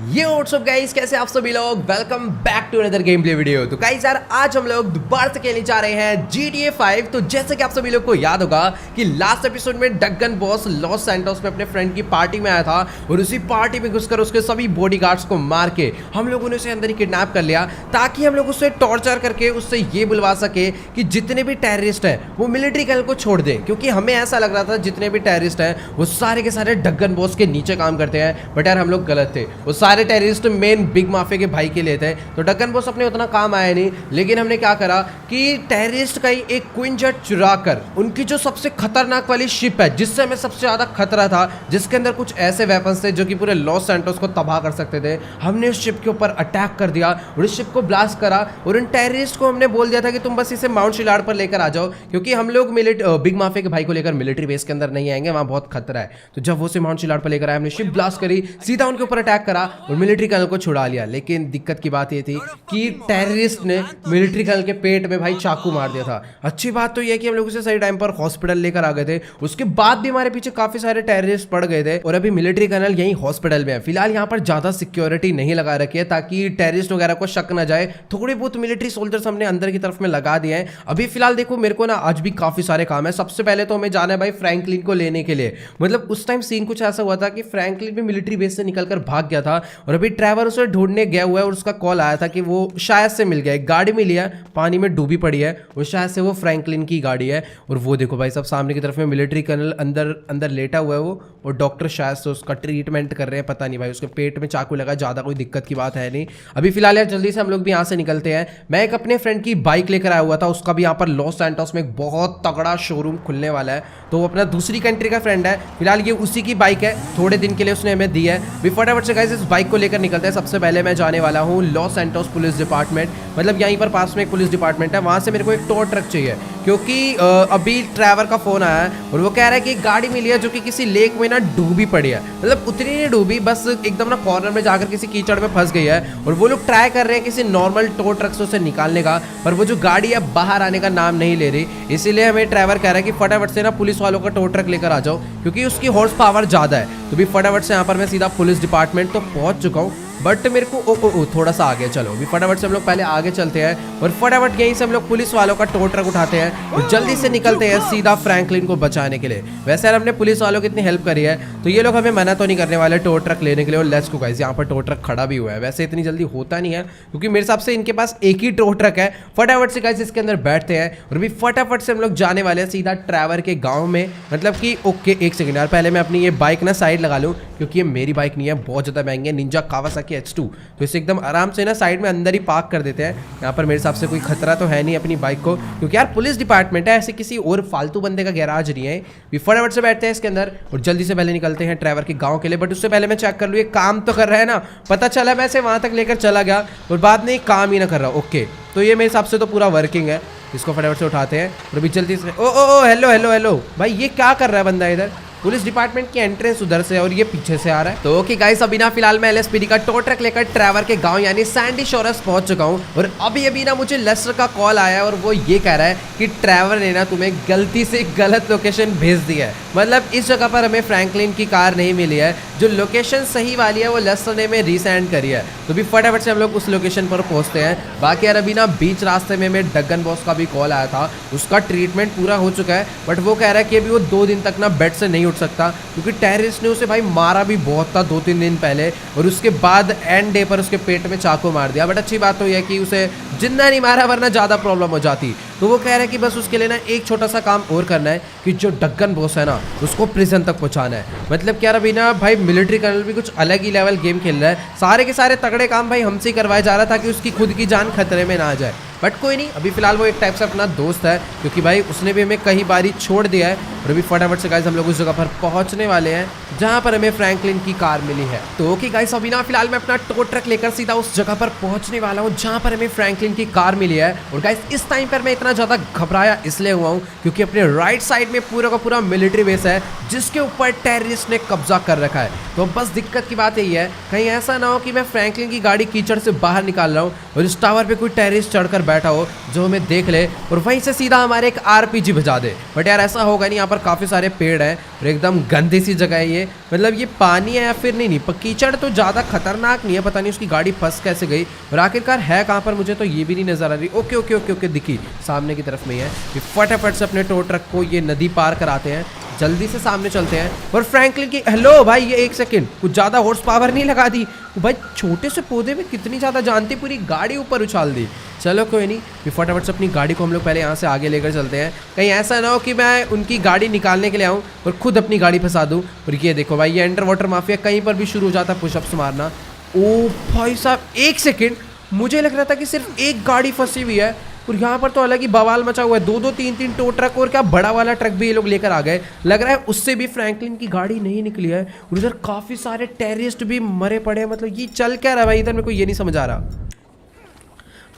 ये WhatsApp guys, कैसे आप सभी लोग। Welcome back to another game play video. तो गाइस यार, आज हम लोग दोबारा से खेलने जा रहे हैं GTA 5। तो जैसे कि आप सभी लोग को याद होगा कि लास्ट एपिसोड में डगन बॉस लॉस सैंटोस में अपने फ्रेंड की पार्टी में आया था और उसी पार्टी में घुसकर उसके सभी बॉडीगार्ड्स को मार के हम लोगों ने उसे अंदर ही किडनैप कर लिया, ताकि हम लोग उससे टॉर्चर करके उससे ये बुलवा सके कि जितने भी टेररिस्ट हैं वो मिलिट्री कल को छोड़ दें। क्योंकि हमें ऐसा लग रहा था जितने भी टेररिस्ट हैं वो सारे के सारे डगन बॉस के नीचे काम करते हैं, बट यार हम लोग गलत थे। वो सारे टेररिस्ट मेन बिग माफिया के भाई के लिए थे, तो डगन बॉस अपने उतना काम आया नहीं। लेकिन हमने क्या करा कि टेररिस्ट का ही एक क्वीन जेट चुरा कर उनकी जो सबसे खतरनाक वाली शिप है, जिससे हमें सबसे ज्यादा खतरा था, जिसके अंदर कुछ ऐसे वेपन्स थे जो कि पूरे लॉस सैंटोस को तबाह कर सकते थे, हमने उस शिप के ऊपर अटैक कर दिया और उस शिप को ब्लास्ट करा। और उन टेररिस्ट को हमने बोल दिया था कि तुम बस इसे माउंट शिलाड पर लेकर आ जाओ, क्योंकि हम लोग बिग माफिया के भाई को लेकर मिलिट्री बेस के अंदर नहीं आएंगे, वहां बहुत खतरा है। तो जब वो उसे माउंट शिलाड पर लेकर आए, हमने शिप ब्लास्ट करी, सीधा उनके ऊपर अटैक करा और मिलिट्री कर्नल को छुड़ा लिया। लेकिन दिक्कत की बात ये थी कि टेररिस्ट ने मिलिट्री कर्नल के पेट में भाई चाकू मार दिया था। अच्छी बात तो यह कि हम लोग उसे सही टाइम पर हॉस्पिटल लेकर आ गए थे। उसके बाद भी हमारे पीछे काफी सारे टेररिस्ट पड़ गए थे और अभी मिलिट्री कर्नल यही हॉस्पिटल में है। फिलहाल यहाँ पर ज्यादा सिक्योरिटी नहीं लगा रखी है, ताकि टेररिस्ट वगैरह को शक न जाए। थोड़ी बहुत मिलिट्री सोल्जर्स हमने अंदर की तरफ में लगा दिए हैं। अभी फिलहाल देखो, मेरे को ना आज भी काफी सारे काम है। सबसे पहले तो हमें जाना है भाई फ्रैंकलिन को लेने के लिए। मतलब उस टाइम सीन कुछ ऐसा हुआ था कि फ्रैंकलिन भी मिलिट्री बेस से निकलकर भाग गया था और अभी ट्रैवर उसे ढूंढने गया हुआ है और उसका कॉल आया था कि वो शायद से मिल गया। एक गाड़ी मिली है, पानी में डूबी पड़ी है, वो शायद से वो फ्रैंकलिन की गाड़ी है। और वो देखो भाई, सब सामने की तरफ में मिलिट्री कर्नल अंदर अंदर लेटा हुआ है वो, और डॉक्टर शायद से उसका ट्रीटमेंट कर रहे हैं। पता नहीं भाई, उसके पेट में चाकू लगा, ज़्यादा कोई दिक्कत की बात है नहीं। अभी फिलहाल यार जल्दी से हम लोग भी यहाँ से निकलते हैं। मैं एक अपने फ्रेंड की बाइक लेकर आया हुआ था, उसका भी यहाँ पर लॉस सैंटोस में एक बहुत तगड़ा शोरूम खुलने वाला है। तो वो अपना दूसरी कंट्री का फ्रेंड है। फिलहाल ये उसी की बाइक है, थोड़े दिन के लिए उसने हमें दी है। भी फटाफट से गाइस इस बाइक को लेकर निकलते हैं। सबसे पहले मैं जाने वाला हूँ लॉस सैंटोस पुलिस डिपार्टमेंट। मतलब यहीं पर पास में एक पुलिस डिपार्टमेंट है, वहाँ से मेरे को एक टो ट्रक चाहिए, क्योंकि अभी ट्रैवर का फोन आया है और वो कह रहा है कि एक गाड़ी मिली है जो कि किसी लेक में ना डूबी पड़ी है। मतलब उतनी नहीं डूबी, बस एकदम ना कॉर्नर में जाकर किसी कीचड़ में फंस गई है। और वो लोग ट्राई कर रहे हैं किसी नॉर्मल टो ट्रक से उसे निकालने का, पर वो जो गाड़ी है बाहर आने का नाम नहीं ले रही। इसीलिए हमें ड्राइवर कह रहा है कि फटाफट से ना पुलिस वालों का टो ट्रक लेकर आ जाओ, क्योंकि उसकी हॉर्स पावर ज़्यादा है। तो भी फटाफट से यहाँ पर मैं सीधा पुलिस डिपार्टमेंट तो पहुँच चुका हूँ, बट मेरे को थोड़ा सा आगे चलो। भी फटाफट से हम लोग पहले आगे चलते हैं और फटाफट यहीं से हम लोग पुलिस वालों का टो ट्रक उठाते हैं और जल्दी से निकलते हैं सीधा फ्रैंकलिन को बचाने के लिए। वैसे यार हमने पुलिस वालों की इतनी हेल्प करी है, तो ये लोग हमें मना तो नहीं करने वाले टो ट्रक लेने के लिए। और लेट्स गो गाइस, यहाँ पर टो ट्रक खड़ा भी हुआ है। वैसे इतनी जल्दी होता नहीं है, क्योंकि मेरे हिसाब से इनके पास एक ही टो ट्रक है। फटाफट से गाइस इसके अंदर बैठते हैं और भी फटाफट से हम लोग जाने वाले हैं सीधा ट्रैवर के गाँव में। मतलब कि ओके, एक सेकेंड यार, पहले मैं अपनी ये बाइक ना साइड लगा लूँ, क्योंकि ये मेरी बाइक नहीं है, बहुत ज़्यादा महंगी है, निंजा कावासाकी H2। तो इसे एकदम आराम से ना साइड में अंदर ही पार्क कर देते हैं। यहाँ पर मेरे हिसाब से कोई खतरा तो है नहीं अपनी बाइक को, क्योंकि यार पुलिस डिपार्टमेंट है, ऐसे किसी और फालतू बंदे का गैराज नहीं है। भी फटाफट से बैठते हैं इसके अंदर और जल्दी से पहले निकलते हैं ट्रैवर के गाँव के लिए। बट उससे पहले मैं चेक कर लूँ ये काम तो कर रहा है ना। पता चला मैं इसे वहाँ तक लेकर चला गया और बाद में काम ही ना कर रहा। ओके, तो ये मेरे हिसाब से तो पूरा वर्किंग है। इसको फटाफट से उठाते हैं और अभी जल्दी से ओ हेलो हेलो हेलो भाई, ये क्या कर रहा है बंदा इधर? पुलिस डिपार्टमेंट की एंट्रेंस उधर से और ये पीछे से आ रहा है। तो ओके गाइस, अभी ना फिलहाल मैं LSPD का टो ट्रक लेकर ट्रैवर के गांव यानी सैंडी शोरस पहुंच चुका हूं। और अभी ना मुझे लेस्टर का कॉल आया है और वो ये कह रहा है कि ट्रैवर ने ना तुम्हें गलती से गलत लोकेशन भेज दिया है। मतलब इस जगह पर हमें फ्रैंकलिन की कार नहीं मिली है, जो लोकेशन सही वाली है वो लेस्टर ने हमें रीसेंड करी है। तो भी फटाफट से हम लोग उस लोकेशन पर पहुंचते हैं। बाकी यार अभी ना बीच रास्ते में हमें डगन बॉस का भी कॉल आया था, उसका ट्रीटमेंट पूरा हो चुका है, बट वो कह रहा है कि अभी वो 2 दिन तक ना बेड से नहीं उठ सकता, क्योंकि टेररिस्ट ने उसे भाई मारा भी बहुत था 2-3 दिन पहले, और उसके बाद एंड डे पर उसके पेट में चाकू मार दिया। बट अच्छी बात तो यह है कि उसे जिंदा नहीं मारा, वरना ज़्यादा प्रॉब्लम हो जाती। तो वो कह रहा है कि बस उसके लिए ना एक छोटा सा काम और करना है कि जो डगन बॉस है ना उसको प्रिजन तक पहुंचाना है। मतलब क्या अभी ना भाई मिलिट्री कर्नल भी कुछ अलग ही लेवल गेम खेल रहा है। सारे के सारे तगड़े काम भाई हमसे ही करवाए जा रहा था कि उसकी खुद की जान खतरे में ना आ जाए। बट कोई नहीं, अभी फिलहाल वो एक टाइप से अपना दोस्त है, क्योंकि भाई उसने भी हमें कई बारी छोड़ दिया है। और अभी फटाफट से गाइस हम लोग उस जगह पर पहुंचने वाले हैं जहां पर हमें फ्रैंकलिन की कार मिली है। तो ओके गाइस, अभी ना फिलहाल मैं अपना टो ट्रक लेकर सीधा उस जगह पर पहुंचने वाला हूं जहां पर हमें फ्रैंकलिन की कार मिली है। और गाइस इस टाइम पर मैं इतना ज़्यादा घबराया इसलिए हुआ हूं क्योंकि अपने राइट साइड में पूरा का पूरा मिलिट्री बेस है, जिसके ऊपर टेररिस्ट ने कब्जा कर रखा है। तो बस दिक्कत की बात यही है, कहीं ऐसा ना हो कि मैं फ्रैंकलिन की गाड़ी कीचड़ से बाहर निकाल रहा हूँ और इस टावर पर कोई टेररिस्ट चढ़कर बैठा हो जो हमें देख ले और वहीं से सीधा हमारे एक RPG बजा दे। बट यार ऐसा होगा नहीं, यहाँ पर काफ़ी सारे पेड़ हैं और एकदम गंदी सी जगह है ये। मतलब ये पानी है या फिर नहीं, कीचड़ तो ज़्यादा खतरनाक नहीं है, पता नहीं उसकी गाड़ी फंस कैसे गई और आखिरकार है कहाँ पर, मुझे तो ये भी नहीं नजर आ रही। ओके ओके ओके ओके, दिखी सामने की तरफ में ही है। ये फटाफट से अपने टो ट्रक को ये नदी पार कराते हैं, जल्दी से सामने चलते हैं। और फ्रैंकलिन की हेलो भाई, ये एक सेकंड कुछ ज़्यादा हॉर्स पावर नहीं लगा दी भाई, छोटे से पौधे में कितनी ज़्यादा जानती, पूरी गाड़ी ऊपर उछाल दी। चलो कोई नहीं, ये फटाफट से अपनी गाड़ी को हम लोग पहले यहाँ से आगे लेकर चलते हैं, कहीं ऐसा ना हो कि मैं उनकी गाड़ी निकालने के लिए आऊँ और खुद अपनी गाड़ी फंसा दूँ। और ये देखो भाई, ये अंडर वाटर माफिया कहीं पर भी शुरू हो जाता है पुशअप्स मारना। ओ भाई साहब, एक सेकेंड, मुझे लग रहा था कि सिर्फ एक गाड़ी फंसी हुई है और यहाँ पर तो अलग ही बवाल मचा हुआ है। दो दो तीन तीन टो ट्रक और क्या बड़ा वाला ट्रक भी ये लोग लेकर आ गए। लग रहा है उससे भी फ्रैंकलिन की गाड़ी नहीं निकली है और इधर काफ़ी सारे टेररिस्ट भी मरे पड़े हैं। मतलब ये चल क्या रहा है भाई इधर, मेरे को ये नहीं समझ आ रहा।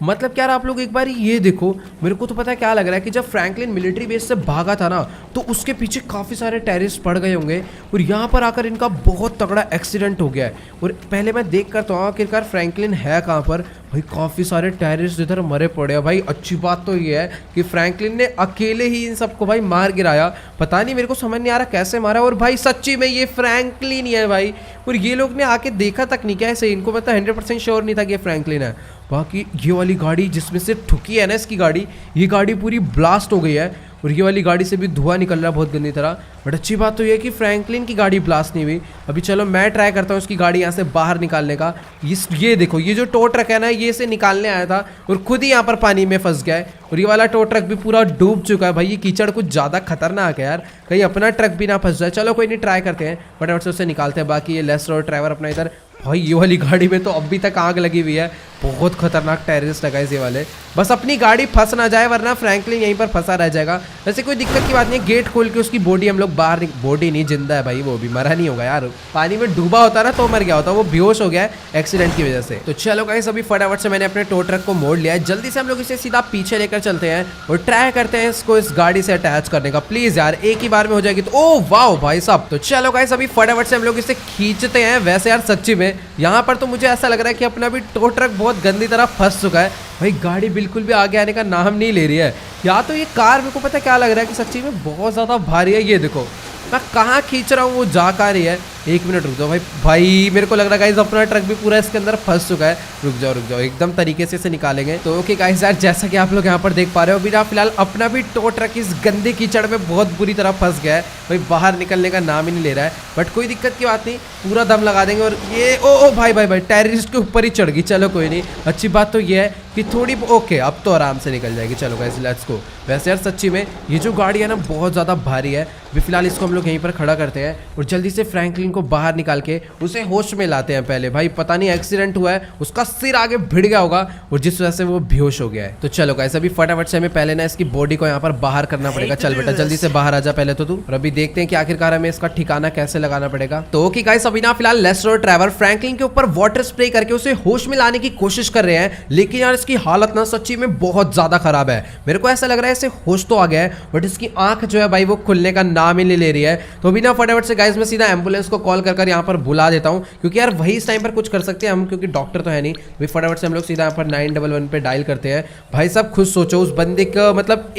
मतलब क्या आप लोग एक बार ये देखो, मेरे को तो पता है क्या लग रहा है कि जब फ्रैंकलिन मिलिट्री बेस से भागा था ना तो उसके पीछे काफ़ी सारे टेररिस्ट पड़ गए होंगे और यहाँ पर आकर इनका बहुत तगड़ा एक्सीडेंट हो गया है। और पहले मैं देख कर तो आखिरकार फ्रैंकलिन है कहाँ पर भाई, काफ़ी सारे टेररिस्ट इधर मरे पड़े हैं भाई। अच्छी बात तो ये है कि फ्रैंकलिन ने अकेले ही इन सबको भाई मार गिराया। पता नहीं, मेरे को समझ नहीं आ रहा कैसे मारा। और भाई सच्ची में ये फ्रैंकलिन ही है भाई, और ये लोग ने आके देखा तक नहीं क्या ऐसे, इनको मतलब 100% श्योर नहीं था कि ये फ्रैंकलिन है। बाकी ये वाली गाड़ी जिसमें से ठुकी है ना इसकी गाड़ी, ये गाड़ी पूरी ब्लास्ट हो गई है और ये वाली गाड़ी से भी धुआं निकल रहा है बहुत गंदी तरह। बट अच्छी बात तो ये है कि फ्रैंकलिन की गाड़ी ब्लास्ट नहीं हुई। अभी चलो मैं ट्राई करता हूँ उसकी गाड़ी यहाँ से बाहर निकालने का। ये देखो, ये जो टो ट्रक है ना, ये से निकालने आया था और खुद ही यहाँ पर पानी में फंस गया है और ये वाला टो ट्रक भी पूरा डूब चुका है भाई। ये कीचड़ कुछ ज़्यादा खतरनाक है यार, कहीं अपना ट्रक भी ना फंस जाए। चलो कोई नहीं, ट्राई करते हैं, फटाफट से उससे निकालते हैं। बाकी ये लेस रोड ड्राइवर अपना इधर, भाई ये वाली गाड़ी में तो अभी तक आग लगी हुई है, बहुत खतरनाक टेररिस्ट लगा ये वाले। बस अपनी गाड़ी फंस ना जाए वरना फ्रैंकलिन यहीं पर फंसा रह जाएगा। वैसे कोई दिक्कत की बात नहीं है, गेट खोल के उसकी बॉडी हम लोग बाहर, बॉडी नहीं जिंदा है भाई, वो भी मरा नहीं होगा यार, पानी में डूबा होता ना तो मर गया होता, वो बेहोश हो गया है एक्सीडेंट की वजह से। तो चलो गाइस, अभी फटाफट से मैंने अपने टो ट्रक को मोड़ लिया है, जल्दी से हम लोग इसे सीधा पीछे लेकर चलते हैं और ट्राई करते हैं इसको इस गाड़ी से अटैच करने का। प्लीज यार एक ही बार में हो जाएगी तो। ओ वाह भाई साहब, तो चलो गाइस अभी फटाफट से हम लोग इसे खींचते हैं। वैसे यार सच्ची में यहाँ पर तो मुझे ऐसा लग रहा है कि अपना भी टो ट्रक बहुत गंदी तरह फंस चुका है भाई। गाड़ी बिल्कुल भी आगे आने का नाम नहीं ले रही है। या तो ये कार, मेरे को पता क्या लग रहा है कि सच्ची में बहुत ज़्यादा भारी है। ये देखो मैं कहाँ खींच रहा हूँ, वो जा का रही है। एक मिनट रुक जाओ भाई मेरे को लग रहा है गाइस अपना ट्रक भी पूरा इसके अंदर फंस चुका है। रुक जाओ एकदम तरीके से इसे निकालेंगे। तो ओके गाइस यार, जैसा कि आप लोग यहाँ पर देख पा रहे हो, अभी फिलहाल अपना भी टो ट्रक इस गंदे कीचड़ में बहुत बुरी तरह फंस गया है भाई, बाहर निकलने का नाम ही नहीं ले रहा है। बट कोई दिक्कत की बात नहीं, पूरा दम लगा देंगे। और ये ओ भाई टेररिस्ट के ऊपर ही चढ़ गई। चलो कोई नहीं, अच्छी बात तो ये है कि थोड़ी ओके अब तो आराम से निकल जाएगी। चलो गाइस लेट्स गो। वैसे यार सच्ची में ये जो गाड़ी है ना बहुत ज़्यादा भारी है। अभी फिलहाल इसको हम लोग यहीं पर खड़ा करते हैं और जल्दी से फ्रैंकलिन को बाहर निकाल के उसे होश में लाते हैं। पहले भाई पता नहीं एक्सीडेंट हुआ है, उसका सिर आगे भिड़ गया होगा और जिस वजह से वो बेहोश हो गया है। तो चलो गाइस अभी फटाफट से हमें पहले ना इसकी बॉडी को यहाँ पर बाहर करना पड़ेगा। चल बेटा जल्दी से बाहर आ जा पहले तो तू, और अभी देखते हैं कि आखिरकार हमें इसका ठिकाना कैसे लगाना पड़ेगा। तो ओके गाइस अभी ना फिलहाल लेस रोड ड्राइवर फ्रैंकलिन के ऊपर वाटर स्प्रे करके उसे होश में लाने की कोशिश कर रहे हैं, लेकिन यार इसकी हालत ना सच्ची में बहुत ज्यादा खराब है। मेरे को ऐसा लग रहा है इसे होश तो आ गया है बट इसकी आंख जो है भाई वो खुलने का नाम ही नहीं ले रही है। तो अभी ना फटाफट से गाइस मैं सीधा एम्बुलेंस को कॉल कर यहाँ पर बुला देता हूँ, क्योंकि यार वही इस टाइम पर कुछ कर सकते हैं हम, क्योंकि डॉक्टर तो है नहीं। अभी फटाफट से हम लोग सीधा यहाँ पर 911 पे डायल करते हैं। भाई साहब खुद सोचो उस बंदे का मतलब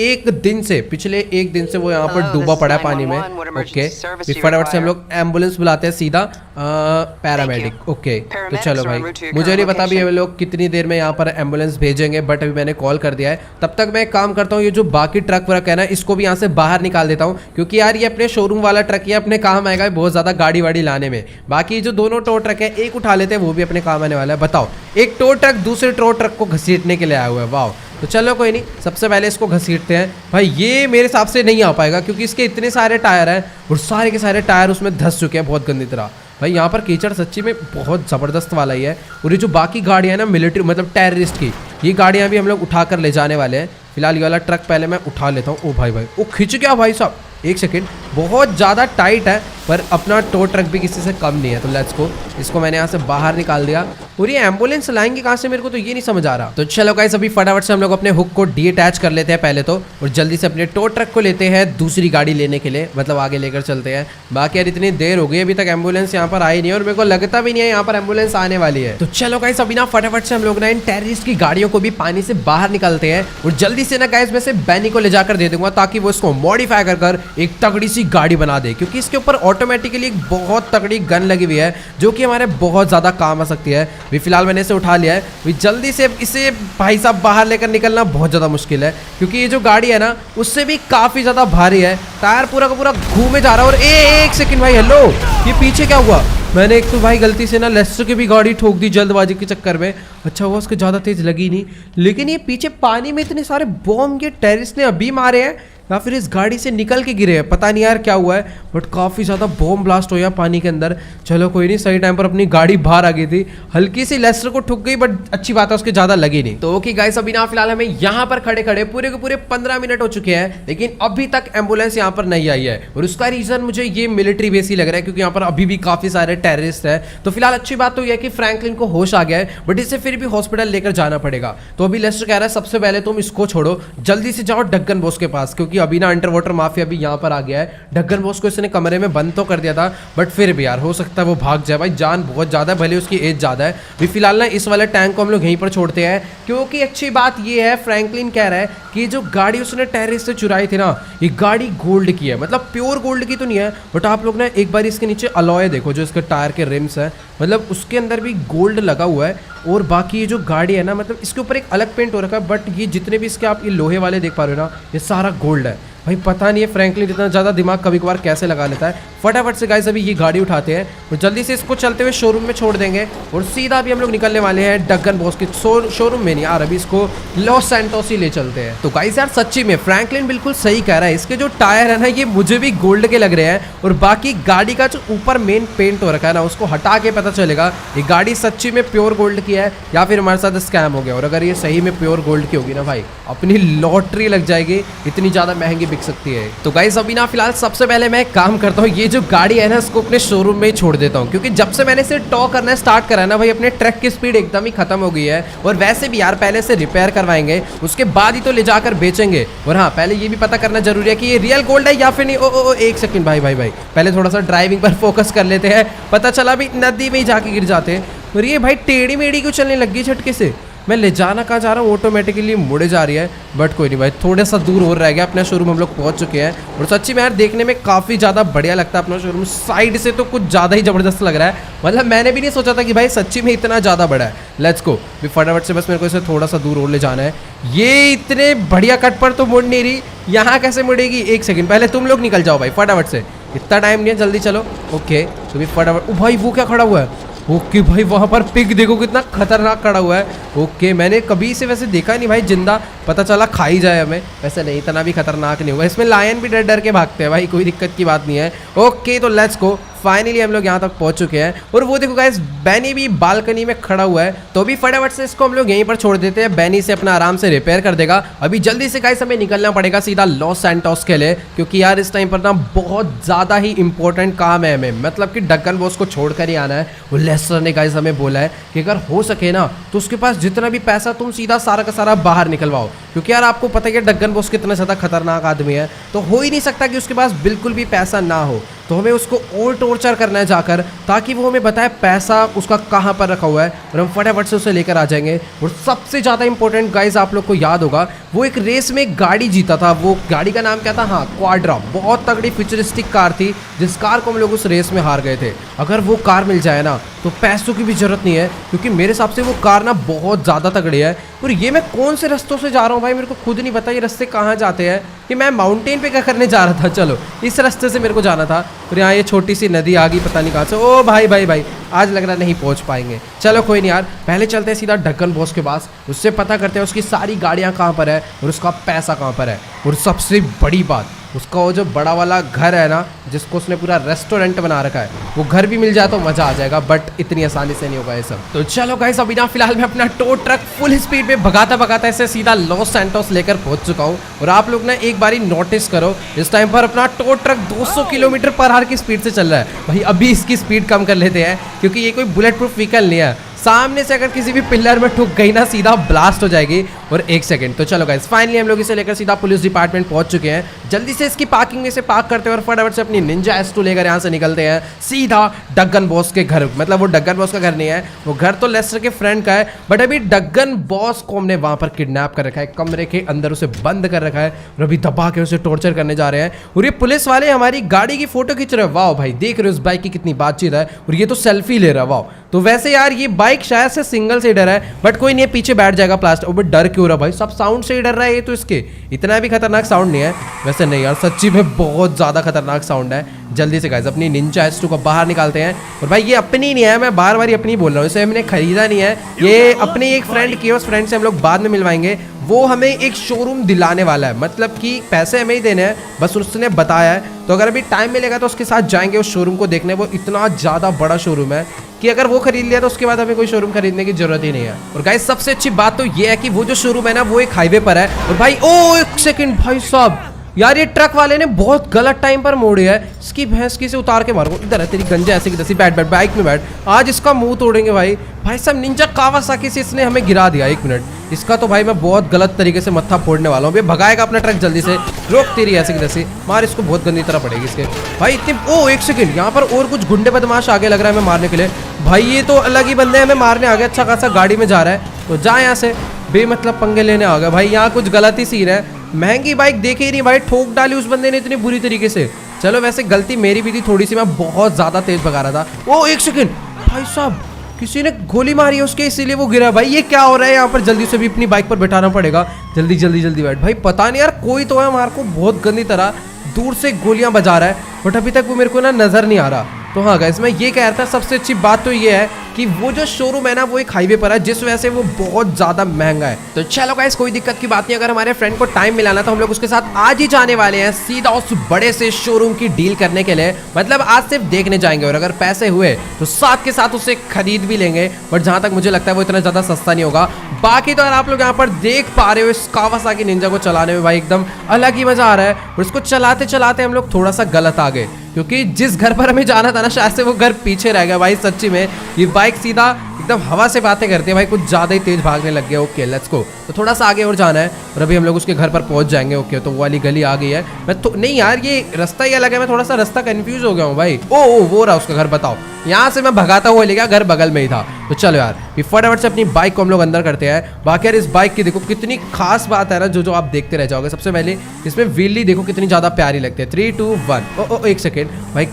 पिछले एक दिन से वो यहाँ पर डूबा पड़ा है पानी में। ओके फटाफट से हम लोग एम्बुलेंस बुलाते हैं सीधा, पैरामेडिक। ओके तो चलो भाई, मुझे नहीं पता अभी ये लोग कितनी देर में यहाँ पर एम्बुलेंस भेजेंगे, बट अभी मैंने कॉल कर दिया है। तब तक मैं एक काम करता हूँ, ये जो बाकी ट्रक वर्क है ना इसको भी यहाँ से बाहर निकाल देता हूँ, क्योंकि यार ये अपने शोरूम वाला ट्रक ये अपने काम आएगा बहुत ज्यादा गाड़ी वाड़ी लाने में। बाकी जो दोनों टो ट्रक है एक उठा लेते हैं, वो भी अपने काम आने वाला है। बताओ एक टो ट्रक दूसरे टो ट्रक को घसीटने के लिए आया हुआ है। वाह, तो चलो कोई नहीं, सबसे पहले इसको घसीटते हैं। भाई ये मेरे हिसाब से नहीं आ पाएगा क्योंकि इसके इतने सारे टायर हैं और सारे के सारे टायर उसमें धंस चुके हैं बहुत गंदी तरह। भाई यहाँ पर कीचड़ सच्ची में बहुत ज़बरदस्त वाला ही है। और ये जो बाकी गाड़ियाँ हैं ना मिलिट्री मतलब टेररिस्ट की, ये गाड़ियाँ भी हम लोग उठा कर ले जाने वाले हैं। फिलहाल ये वाला ट्रक पहले मैं उठा लेता हूँ। ओ भाई ओ खिंच गया भाई साहब, एक सेकेंड, बहुत ज़्यादा टाइट है। पर अपना टो ट्रक भी किसी से कम नहीं है। तो लेट्स गो, इसको मैंने यहाँ से बाहर निकाल दिया। और ये एम्बुलेंस लाएंगे कहाँ से, मेरे को तो ये नहीं समझ आ रहा। तो चलो गाइस, अभी फटाफट से हम लोग अपने हुक को डीअटैच कर लेते हैं पहले तो, और जल्दी से अपने टो ट्रक को लेते हैं दूसरी गाड़ी लेने के लिए, मतलब आगे लेकर चलते हैं। बाकी यार इतनी देर हो गई, अभी तक एम्बुलेंस यहाँ पर आई नहीं है और मेरे को लगता भी नहीं है यहाँ पर एम्बुलेंस आने वाली है। तो चलो गाइस, अभी ना फटाफट से हम लोग ना इन टेररिस्ट की गाड़ियों को भी पानी से बाहर निकालते हैं और जल्दी से ना गाइस मैं से बैनी को ले जाकर दे दूंगा, ताकि वो इसको मॉडिफाई कर एक तगड़ी सी गाड़ी बना दे, क्योंकि इसके ऊपर ऑटोमेटिकली एक बहुत तगड़ी गन लगी हुई है जो कि हमारे बहुत ज्यादा काम आ सकती है। भी फिलहाल मैंने इसे उठा लिया है। जल्दी से इसे भाई साहब बाहर लेकर निकलना बहुत ज्यादा मुश्किल है, क्योंकि ये जो गाड़ी है ना उससे भी काफी ज्यादा भारी है। टायर पूरा का पूरा घूमे जा रहा है। और एक सेकंड भाई, हेलो, ये पीछे क्या हुआ? मैंने एक तो भाई गलती से ना लेस्टर की भी गाड़ी ठोक दी जल्दबाजी के चक्कर में। अच्छा हुआ उसको ज़्यादा तेज लगी नहीं, लेकिन ये पीछे पानी में इतने सारे बॉम्ब ये टेररिस्ट ने अभी मारे हैं या फिर इस गाड़ी से निकल के गिरे हैं, पता नहीं यार क्या हुआ है, बट काफ़ी ज़्यादा बॉम्ब ब्लास्ट हो गया पानी के अंदर। चलो कोई नहीं, सही टाइम पर अपनी गाड़ी बाहर आ गई थी। हल्की सी लेस्टर को ठुक गई, बट अच्छी बात है उसके ज़्यादा लगी नहीं। तो ओके गाइस, अभी ना फिलहाल हमें यहाँ पर खड़े खड़े पूरे के पूरे 15 मिनट हो चुके हैं, लेकिन अभी तक एम्बुलेंस यहाँ पर नहीं आई है। और उसका रीज़न मुझे ये मिलिट्री बेस ही लग रहा है, क्योंकि यहाँ पर अभी भी काफ़ी सारे टेररिस्ट है। तो फिलहाल अच्छी बात तो यह है कि फ्रैंकलिन को होश आ गया है, बट इसे फिर भी हॉस्पिटल लेकर जाना पड़ेगा। तो अभी लेस्टर कह रहा है सबसे पहले तुम इसको छोड़ो, जल्दी से जाओ डगन बॉस के पास, क्योंकि अभी ना अंडर वाटर माफिया भी यहाँ पर आ गया है। डगन बॉस को इसने कमरे में बंद तो कर दिया था, बट फिर भी यार हो सकता है वो भाग जाए। भाई जान बहुत ज्यादा है, भले उसकी एज ज्यादा है। भी फिलहाल ना इस वाले टैंक को हम लोग यहीं पर छोड़ते हैं, क्योंकि अच्छी बात ये है फ्रैंकलिन कह रहा है कि जो गाड़ी उसने टेररिस्ट से चुराई थी ना, ये गाड़ी गोल्ड की है, मतलब प्योर गोल्ड की तो नहीं है, बट आप लोग ना एक बार इसके नीचे अलॉय देखो, जो इसके टायर के रिम्स है, मतलब उसके अंदर भी गोल्ड लगा हुआ है। और बाकी ये जो गाड़ी है ना, मतलब इसके ऊपर एक अलग पेंट हो रखा है, बट ये जितने भी इसके आप ये लोहे वाले देख पा रहे हो ना, ये सारा गोल्ड है। भाई पता नहीं है फ्रैंकलिन इतना ज़्यादा दिमाग कभी कभार कैसे लगा लेता है। फटाफट से गाइस अभी ये गाड़ी उठाते हैं और जल्दी से इसको चलते हुए शोरूम में छोड़ देंगे, और सीधा अभी हम लोग निकलने वाले हैं डगन बॉस के शोरूम में नहीं यार, अभी इसको लॉस सैंटोस ही ले चलते हैं। तो गाइस यार सच्ची में फ्रैंकलिन बिल्कुल सही कह रहा है, इसके जो टायर है ना ये मुझे भी गोल्ड के लग रहे हैं, और बाकी गाड़ी का जो ऊपर मेन पेंट हो रखा है ना, उसको हटा के पता चलेगा ये गाड़ी सच्ची में प्योर गोल्ड की है या फिर हमारे साथ स्कैम हो गया। और अगर ये सही में प्योर गोल्ड की होगी ना भाई, अपनी लॉटरी लग जाएगी, इतनी ज़्यादा महंगी बिक सकती है। तो गाइस अभी ना फिलहाल सबसे पहले मैं एक काम करता हूँ, ये जो गाड़ी है ना इसको अपने शोरूम में ही छोड़ देता हूँ, क्योंकि जब से मैंने इसे टॉ करना स्टार्ट करा ना भाई, अपने ट्रक की स्पीड एकदम ही खत्म हो गई है। और वैसे भी यार पहले से रिपेयर करवाएंगे, उसके बाद ही तो ले जाकर बेचेंगे। और हाँ, पहले ये भी पता करना जरूरी है कि ये रियल गोल्ड है या फिर नहीं। ओ एक सेकंड भाई भाई भाई, पहले थोड़ा सा ड्राइविंग पर फोकस कर लेते हैं। पता चला भी नदी में ही जाके गिर जाते हैं। और ये भाई टेढ़ी मेढ़ी क्यों चलने लगी झटके से? मैं ले जाना कहाँ जा रहा हूँ, ऑटोमेटिकली मुड़े जा रही है, बट कोई नहीं भाई, थोड़ा सा दूर और रह गया, अपना शोरूम हम लोग पहुँच चुके हैं। और सच्ची में यार देखने में काफ़ी ज़्यादा बढ़िया लगता है अपना शोरूम, साइड से तो कुछ ज़्यादा ही ज़बरदस्त लग रहा है, मतलब मैंने भी नहीं सोचा था कि भाई सच्ची में इतना ज़्यादा बड़ा है। लेट्स गो, भी फटाफट से बस मेरे को इसे थोड़ा सा दूर और ले जाना है। ये इतने बढ़िया कट पर तो मुड़ नहीं रही, यहाँ कैसे मुड़ेगी? एक सेकेंड, पहले तुम लोग निकल जाओ भाई फटाफट से, इतना टाइम नहीं है, जल्दी चलो। ओके तो भी फटाफट, ओ भाई वो क्या खड़ा हुआ है? ओके भाई वहाँ पर पिग देखो कितना खतरनाक खड़ा हुआ है। ओके मैंने कभी इसे वैसे देखा नहीं भाई जिंदा, पता चला खा ही जाए हमें। वैसे नहीं, इतना भी खतरनाक नहीं हुआ, इसमें लायन भी डर डर के भागते हैं भाई, कोई दिक्कत की बात नहीं है। ओके तो लेट्स गो, फाइनली हम लोग यहाँ तक पहुँच चुके हैं। और वो देखो गाइस, बैनी भी बालकनी में खड़ा हुआ है, तो भी फटाफट से इसको हम लोग यहीं पर छोड़ देते हैं, बैनी से अपना आराम से रिपेयर कर देगा। अभी जल्दी से गाइस हमें निकलना पड़ेगा सीधा लॉस सैंटोस के लिए, क्योंकि यार इस टाइम पर ना बहुत ज़्यादा ही इंपॉर्टेंट काम है हमें, मतलब कि डगन बॉस को छोड़ कर ही आना है। वो लेस्टर ने गाइस हमें बोला है कि अगर हो सके ना तो उसके पास जितना भी पैसा तुम सीधा सारा का सारा बाहर निकलवाओ, क्योंकि यार आपको पता है कि डगन बॉस कितना ज़्यादा खतरनाक आदमी है, तो हो ही नहीं सकता कि उसके पास बिल्कुल भी पैसा ना हो। तो हमें उसको और टॉर्चर करना है जाकर, ताकि वो हमें बताए पैसा उसका कहाँ पर रखा हुआ है, और हम फटाफट से उसे लेकर आ जाएंगे। और सबसे ज़्यादा इंपॉर्टेंट गाइस, आप लोग को याद होगा वो एक रेस में एक गाड़ी जीता था, वो गाड़ी का नाम क्या था? हाँ, क्वाड्रा, बहुत तगड़ी फ्यूचरिस्टिक कार थी, जिस कार को हम लोग उस रेस में हार गए थे। अगर वो कार मिल जाए ना तो पैसों की भी जरूरत नहीं है, क्योंकि मेरे हिसाब से वो कार ना बहुत ज़्यादा तगड़ी है। और ये मैं कौन से रास्तों से जा रहा हूँ भाई, मेरे को खुद नहीं पता ये रास्ते कहाँ जाते हैं। कि मैं माउंटेन पे क्या करने जा रहा था, चलो इस रास्ते से मेरे को जाना था, और यहाँ ये छोटी सी नदी आ गई पता नहीं कहाँ से। ओ भाई भाई भाई, आज लग रहा नहीं पहुँच पाएंगे। चलो कोई नहीं यार, पहले चलते हैं सीधा डगन बॉस के पास, उससे पता करते हैं उसकी सारी गाड़ियाँ कहाँ पर है और उसका पैसा कहाँ पर है। और सबसे बड़ी बात, उसका वो जो बड़ा वाला घर है ना, जिसको उसने पूरा रेस्टोरेंट बना रखा है, वो घर भी मिल जाए तो मजा आ जाएगा, बट इतनी आसानी से नहीं होगा ये सब। तो चलो गाइस, अभी ना फिलहाल मैं अपना टो ट्रक फुल स्पीड में भगाता भगाता ऐसे सीधा लॉस सैंटोस लेकर पहुंच चुका हूँ। और आप लोग ना एक बारी नोटिस करो, इस टाइम पर अपना tow truck 200 kilometre per hour की स्पीड से चल रहा है। भाई अभी इसकी स्पीड कम कर लेते हैं, क्योंकि ये कोई बुलेट प्रूफ व्हीकल नहीं है। सामने से अगर किसी भी पिलर में ठुक गई ना, सीधा ब्लास्ट हो जाएगी और 1 सेकंड। तो चलो गाइस, फाइनली हम लोग इसे लेकर सीधा पुलिस डिपार्टमेंट पहुंच चुके हैं। जल्दी से इसकी पार्किंग में से पार्क करते हैं और फटाफट से अपनी निंजा S2 लेकर यहाँ से निकलते हैं सीधा डगन बॉस के घर। मतलब वो डगन बॉस का घर नहीं है, वो घर तो लेस्टर के फ्रेंड का है, बट अभी डगन बॉस को हमने वहां पर किडनैप कर रखा है, कमरे के अंदर उसे बंद कर रखा है और अभी दबा के उसे टॉर्चर करने जा रहे हैं। और ये पुलिस वाले हमारी गाड़ी की फोटो खींच रहे हैं। वाह भाई, देख रहे हो उस बाइक की कितनी बातचीत है, और ये तो सेल्फी ले रहा है। वाह, तो वैसे यार ये बाइक शायद से सिंगल से डर है, बट कोई नहीं, पीछे बैठ जाएगा प्लास्टिक। और डर क्यों रहा भाई, सब साउंड से ही डर रहा है ये तो। इसके इतना भी खतरनाक साउंड नहीं है वैसे। नहीं यार, सच्ची में बहुत ज्यादा खतरनाक साउंड है। जल्दी से गाइस अपनी निंजा S2 को बाहर निकालते हैं। और भाई ये अपनी नहीं है, मैं बार बार अपनी बोल रहा हूँ, इसे हमने खरीदा नहीं है, ये अपने एक फ्रेंड की, उस फ्रेंड से हम लोग बाद में मिलवाएंगे। वो हमें एक शोरूम दिलाने वाला है, मतलब कि पैसे हमें ही देने हैं, बस उसने बताया है। तो अगर अभी टाइम मिलेगा तो उसके साथ जाएंगे उस शोरूम को देखने। वो इतना ज़्यादा बड़ा शोरूम है कि अगर वो खरीद लिया तो उसके बाद हमें कोई शोरूम खरीदने की जरूरत ही नहीं है। और गाइस सबसे अच्छी बात तो ये है कि वो जो शोरूम है ना, वो एक हाईवे पर है। और भाई ओ 1 सेकंड भाई साहब, यार ये ट्रक वाले ने बहुत गलत टाइम पर मोड़ी है। इसकी भैंस की से उतार के मारो। इधर है तेरी गंजा ऐसे की तैसी, बैठ बैठ बाइक में बैठ, आज इसका मुंह तोड़ेंगे भाई। भाई साहब निंजा कावासाकी से इसने हमें गिरा दिया। 1 मिनट, इसका तो भाई मैं बहुत गलत तरीके से मत्था फोड़ने वाला हूँ। भगाएगा अपना ट्रक, जल्दी से रोक, तेरी ऐसे की तैसी मार, इसको बहुत गंदी तरह पड़ेगी इसके। भाई इतनी ओ 1 सेकंड, यहाँ पर और कुछ गुंडे बदमाश आगे लग रहा है हमें मारने के लिए। भाई ये तो अलग ही बंदे हमें मारने आ गए। अच्छा खासा गाड़ी में जा रहा है, तो जा यहाँ से, बेमतलब पंगे लेने आ गया। भाई यहाँ कुछ गलत ही सीन है, महंगी बाइक देखे ही नहीं भाई, ठोक डाली उस बंदे ने इतनी बुरी तरीके से। चलो वैसे गलती मेरी भी थी थोड़ी सी, मैं बहुत ज्यादा तेज भगा रहा था। ओ 1 सेकंड भाई साहब, किसी ने गोली मारी है उसके, इसीलिए वो गिरा। भाई ये क्या हो रहा है यहाँ पर, जल्दी से भी अपनी बाइक पर बैठाना पड़ेगा। जल्दी जल्दी जल्दी बैठ भाई। पता नहीं यार, कोई तो है हमारे को बहुत गंदी तरह दूर से गोलियां बजा रहा है, बट अभी तक वो मेरे को ना नजर नहीं आ रहा। तो हाँ गाइस, मैं ये कह रहा था, सबसे अच्छी बात तो ये है कि वो जो शोरूम है ना, वो एक हाईवे पर है, जिस वजह से वो बहुत ज्यादा महंगा है। तो चलो गाइस, कोई दिक्कत की बात नहीं। अगर हमारे फ्रेंड को टाइम मिलाना तो हम लोग उसके साथ आज ही जाने वाले हैं सीधा उस बड़े से शोरूम की डील करने के लिए। मतलब आज सिर्फ देखने जाएंगे, और अगर पैसे हुए तो साथ के साथ उसे खरीद भी लेंगे। बट जहां तक मुझे लगता है वो इतना ज्यादा सस्ता नहीं होगा। बाकी तो यार आप लोग यहाँ पर देख पा रहे हो, इस कावासाकी निंजा को चलाने में भाई एकदम अलग ही मजा आ रहा है। और इसको चलाते चलाते हम लोग थोड़ा सा गलत आ गए, क्योंकि जिस घर पर हमें जाना था ना, शायद से वो घर पीछे रह गया। भाई सच्ची में ये बाइक सीधा एकदम हवा से बातें करती है भाई, कुछ ज़्यादा ही तेज भागने लग गया। Okay let's go. तो थोड़ा सा आगे और जाना है, और अभी हम लोग उसके घर पर पहुंच जाएंगे। ओके, तो वो वाली गली आ गई है। मैं तो नहीं यार, ये रास्ता ही अलग है, मैं थोड़ा सा रास्ता कंफ्यूज हो गया हूँ भाई। ओ वो रहा उसका घर, बताओ। यहाँ से मैं भगाता हुआ ले गया, घर बगल में ही था। तो चलो यार, फटाफट से अपनी बाइक को हम लोग अंदर करते हैं। बाकी यार इस बाइक की देखो कितनी खास बात है ना, जो आप देखते रह जाओगे। सबसे पहले इसमें व्हीली देखो कितनी ज्यादा प्यारी लगती है। 3 2 1। ओ 1 सेकेंड भाई,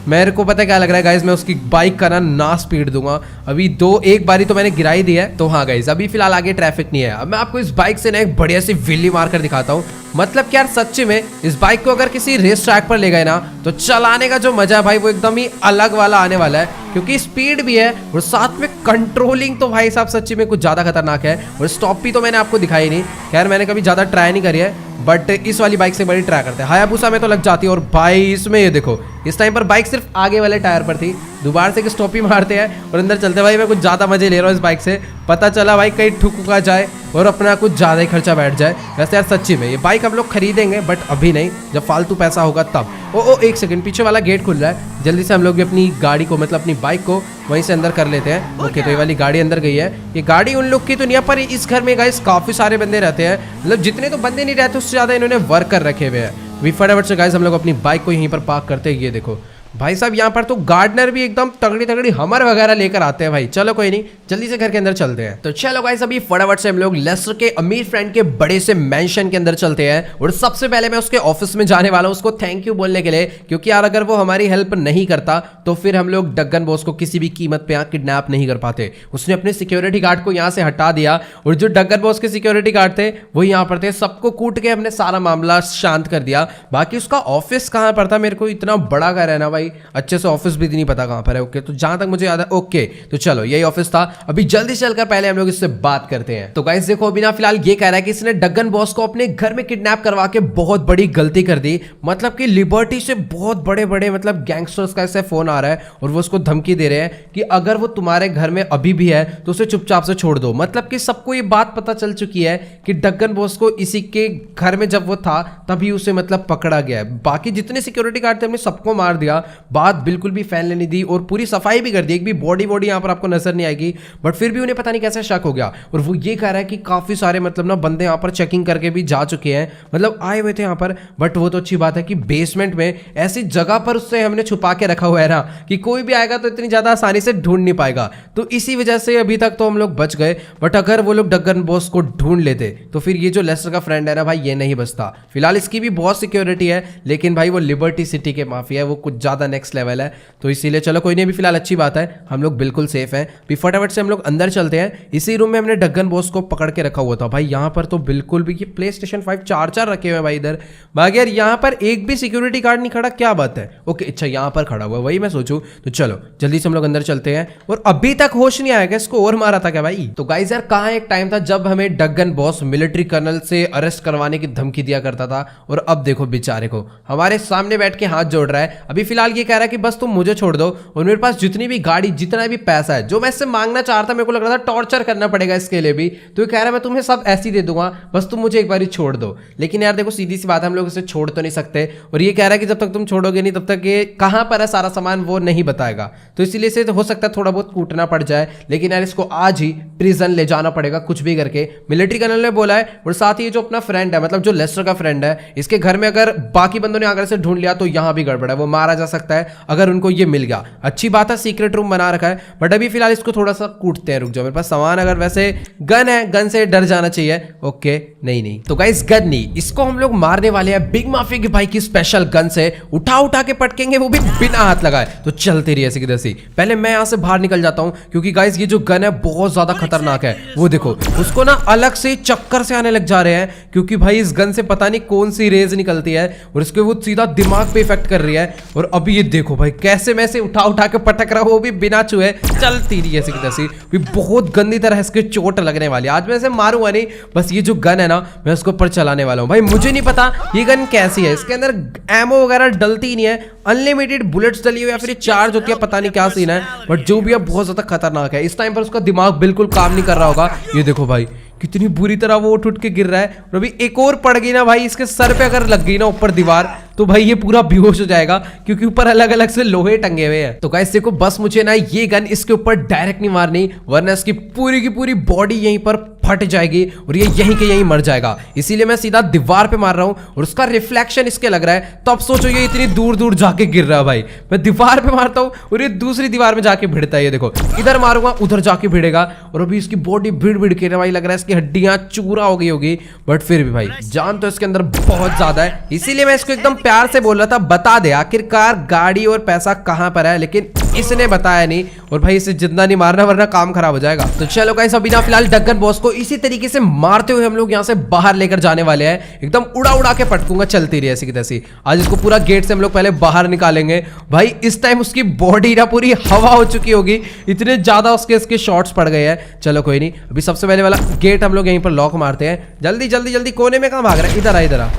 मेरे को पता है क्या लग रहा है गाइस, मैं उसकी बाइक का ना स्पीड दूंगा अभी। एक बारी तो मैंने गिरा ही दी है। तो हाँ गाइस, अभी फिलहाल आगे ट्रैफिक नहीं है। अब मैं आपको इस बाइक से ना एक बढ़िया सी व्हीली मारकर दिखाता हूँ। मतलब क्या यार, सच्ची में इस बाइक को अगर किसी रेस ट्रैक पर ले गए ना, तो चलाने का जो मजा है भाई, वो एकदम ही अलग वाला आने वाला है। क्योंकि स्पीड भी है और साथ में कंट्रोलिंग तो भाई साहब सच्ची में कुछ ज्यादा खतरनाक है। और स्टॉप भी तो मैंने आपको दिखाई नहीं, खैर मैंने कभी ज्यादा ट्राई नहीं करी है, बट इस वाली बाइक से बड़ी ट्राई करते हैं। हायाबुसा में तो लग जाती है। और भाई इसमें ये देखो, इस टाइम पर बाइक सिर्फ आगे वाले टायर पर थी, दोबारा से स्टॉप ही मारते हैं और अंदर चलते। भाई मैं कुछ ज़्यादा मजे ले रहा हूँ इस बाइक से, पता चला भाई कहीं ठुका जाए और अपना कुछ ज़्यादा ही खर्चा बैठ जाए। वैसे यार सच्ची में ये बाइक हम लोग खरीदेंगे, बट अभी नहीं, जब फालतू पैसा होगा तब। ओ 1 सेकंड, पीछे वाला गेट खुल रहा है। जल्दी से हम लोग भी अपनी गाड़ी को, मतलब अपनी बाइक को वहीं से अंदर कर लेते हैं। ओके, तो ये वाली गाड़ी अंदर गई है। ये गाड़ी उन लोग की तो नहीं है, पर इस घर में गाइस काफ़ी सारे बंदे रहते हैं। मतलब जितने तो बंदे नहीं रहते, उससे ज़्यादा इन्होंने वर्कर रखे हुए हैं। फटाफट से गाइस हम लोग अपनी बाइक को यहीं पर पार्क करते हैं। ये देखो भाई साहब, यहाँ पर तो गार्डनर भी एकदम तगड़ी तगड़ी हमर वगैरह लेकर आते हैं भाई। चलो कोई नहीं, जल्दी से घर के अंदर चलते हैं। तो चलो गाइस, अभी फटाफट से हम लोग लेस्टर के अमीर फ्रेंड के बड़े से मेंशन के अंदर चलते हैं। और सबसे पहले मैं उसके ऑफिस में जाने वाला हूँ उसको थैंक यू बोलने के लिए, क्योंकि यार अगर वो हमारी हेल्प नहीं करता तो फिर हम लोग डगन बॉस को किसी भी कीमत पे यहाँ किडनैप नहीं कर पाते। उसने अपने सिक्योरिटी गार्ड को यहाँ से हटा दिया, और जो डगन बॉस के सिक्योरिटी गार्ड थे वो यहाँ पर थे। सबको कूट के हमने सारा मामला शांत कर दिया। बाकी उसका ऑफिस कहाँ पर था, मेरे को इतना बड़ा घर है ना भाई, भाई, अच्छे से ऑफिस भी नहीं पता कहाँ पर है। ओके, तो जहां तक मुझे याद है, ओके तो चलो यही ऑफिस था। अभी जल्दी से चलकर पहले हम लोग इससे बात करते हैं। तो गाइस देखो अभी ना फिलहाल ये कह रहा है कि इसने डगन बॉस को अपने घर में किडनैप करवा के बहुत बड़ी गलती कर दी। मतलब कि लिबर्टी से बहुत बड़े बड़े मतलब गैंगस्टर्स का ऐसे फोन आ रहा है और वो उसको धमकी दे रहे हैं कि अगर वो तुम्हारे घर में अभी भी है तो उसे चुपचाप से छोड़ दो। मतलब कि सबको ये बात पता चल चुकी है कि डगन बॉस को इसी के घर में जब वो था तभी उसे मतलब पकड़ा गया है। बाकी जितने सिक्योरिटी गार्ड थे हमने सबको मार दिया, बात बिल्कुल भी फैलने नहीं दी और पूरी सफाई भी कर दी। एक भी बॉडी यहाँ पर आपको नजर नहीं आएगी, बट फिर भी उन्हें पता नहीं कैसे शक हो गया। और वो ये कह रहा है कि काफी सारे मतलब ना बंदे यहाँ पर चेकिंग करके भी जा चुके हैं, मतलब आए हुए थे यहाँ पर। बट वो तो अच्छी बात है कि बेसमेंट में ऐसी जगह पर उससे हमने छुपा के रखा हुआ है ना कि कोई भी आएगा तो इतनी ज्यादा आसानी से ढूंढ नहीं पाएगा। तो इसी वजह से अभी तक तो हम लोग बच गए। बट अगर वो लोग डगन बॉस को ढूंढ लेते तो फिर ये जो लेस्टर का फ्रेंड है ना भाई, ये नहीं बचता। फिलहाल इसकी भी बहुत सिक्योरिटी है, लेकिन भाई वो लिबर्टी सिटी के माफिया है, वो कुछ ज्यादा नेक्स्ट लेवल है। तो इसीलिए चलो कोई नहीं, भी फिलहाल अच्छी बात है, हम लोग बिल्कुल सेफ हैं। भी फटाफट से हम लोग अंदर चलते हैं। इसी रूम में हमने डगन बॉस को पकड़ के रखा हुआ था भाई। यहाँ पर तो बिल्कुल भी ये PlayStation 5 चार रखे हुए हैं भाई इधर। बाकी यार यहाँ पर एक भी सिक्योरिटी गार्ड नहीं खड़ा, क्या बात है। ओके अच्छा यहाँ पर खड़ा हुआ है, वही मैं सोचूं। तो चलो जल्दी से हम लोग अंदर चलते हैं। और अभी तक होश नहीं आएगा, इसको और मारा था क्या भाई। तो गाइस यार कहाँ एक टाइम था जब हमें डगन बॉस मिलिट्री कर्नल से अरेस्ट करवाने की धमकी दिया करता था, और अब देखो बेचारे को हमारे सामने बैठ के हाथ जोड़ रहा है। अभी फिलहाल ये कह रहा है कि बस तुम मुझे छोड़ दो और मेरे पास जितनी भी गाड़ी जितना भी पैसा है जो मैं इससे मांगना चाह रहा था, मेरे को लग रहा था टॉर्चर करना पड़ेगा इसके लिए भी, तो ये कह रहा है मैं तुम्हें सब ऐसे ही दे दूंगा, बस तुम मुझे एक बार छोड़ दो। लेकिन यार देखो सीधी सी बात है, हम लोग इसे छोड़ तो नहीं सकते। और ये कह रहा है कि जब तक तुम छोड़ोगे नहीं तब तक ये कहां पर है सारा सामान वो नहीं बताएगा। तो इसीलिए से तो हो सकता है थोड़ा बहुत कूटना पड़ जाए, लेकिन यार इसको आज ही प्रिजन ले जाना पड़ेगा कुछ भी करके, मिलिट्री कर्नल ने बोला है। और साथ ही जो अपना फ्रेंड है, मतलब जो लेस्टर का फ्रेंड है, इसके घर में अगर बाकी बंदों ने आकर से ढूंढ लिया तो यहां भी गड़बड़ है, वो मारा जा सकता है अगर उनको ये मिल गया। अच्छी बात है सीक्रेट रूम बना रखा है, बट अभी फिलहाल इसको थोड़ा सा कूटते हैं। रुक जाओ, मेरे पास सामान अगर वैसे गन है, गन से डर जाना चाहिए। ओके नहीं तो गाइस गन नहीं, इसको हम लोग मारने वाले हैं बिग माफिया के भाई की स्पेशल गन से। उठा के पटकेंगे, वो भी बिना हाथ लगाए। तो चलते रही ऐसी की तैसी। पहले मैं यहां से बाहर निकल जाता हूं, क्योंकि गाइस ये जो गन है बहुत ज्यादा खतरनाक है। वो देखो उसको ना अलग से चक्कर से आने लग जा रहे हैं, क्योंकि भाई इस गन से पता नहीं कौन सी रेज निकलती है और इसके वो सीधा दिमाग पे इफेक्ट कर रही है। और अभी ये देखो भाई कैसे मैं से उठा के पटक रहा हूं, वो भी बिना छुए। चलती रही ऐसी की तैसी। बहुत गंदी तरह इसके चोट लगने वाली। आज मैं इसे मारूंगा नहीं, बस ये जो गन है ना मैं उसके ऊपर चलाने वाला हूं। भाई मुझे नहीं पता ये गन कैसी है, इसके अंदर एमो वगैरह डलती ही नहीं है, अनलिमिटेड बुलेट्स डली हुई या फिर चार्ज होती है, पता नहीं क्या सीन है। बट जो भी है बहुत ज्यादा खतरनाक है। इस टाइम पर उसका दिमाग बिल्कुल काम नहीं कर रहा होगा। ये देखो भाई कितनी बुरी तरह वो उठ के गिर रहा है। और अभी एक और पड़ गई ना भाई इसके सर पे, अगर लग गई ना ऊपर दीवार, तो भाई ये पूरा बेहोश हो जाएगा, क्योंकि ऊपर अलग अलग से लोहे टंगे हुए हैं। तो गाइस देखो बस मुझे ना ये गन इसके ऊपर डायरेक्ट नहीं मारनी, वरना इसकी पूरी की पूरी बॉडी यहीं पर फट जाएगी और ये यहीं के यहीं मर जाएगा। इसीलिए मैं सीधा दीवार पे मार रहा हूं और उसका रिफ्लेक्शन इसके लग रहा है। तो अब सोचो ये इतनी दूर दूर जाके गिर रहा है भाई। मैं दीवार पे मारता हूं और ये दूसरी दीवार में जाके भिड़ता है। ये देखो इधर मारूंगा उधर जाके भिड़ेगा, और अभी इसकी बॉडी भिड़ के ना भाई लग रहा है इसकी हड्डियां चूरा हो गई होगी। बट फिर भी भाई जान तो इसके अंदर बहुत ज्यादा है, इसीलिए मैं इसको एकदम प्यार से बोल रहा था बता दे आखिरकार गाड़ी और पैसा कहां पर है, लेकिन इसने बताया नहीं। और भाई इसे जिंदा नहीं मारना वरना काम खराब हो जाएगा। तो चलो गाइस अभी ना फिलहाल डगन बॉस को इसी तरीके से मारते हुए हम लोग यहाँ से बाहर लेकर जाने वाले हैं। एकदम उड़ा के पटकूंगा, चलती रही ऐसी की तैसी। आज इसको पूरा गेट से हम लोग पहले बाहर निकालेंगे। भाई इस टाइम उसकी बॉडी ना पूरी हवा हो चुकी होगी, इतने ज्यादा उसके शॉट्स पड़ गए हैं। चलो कोई नहीं, अभी सबसे पहले वाला गेट हम लोग यहीं पर लॉक मारते हैं। जल्दी कोने में कहां भाग रहा है, इधर आ।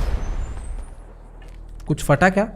कुछ फटा क्या?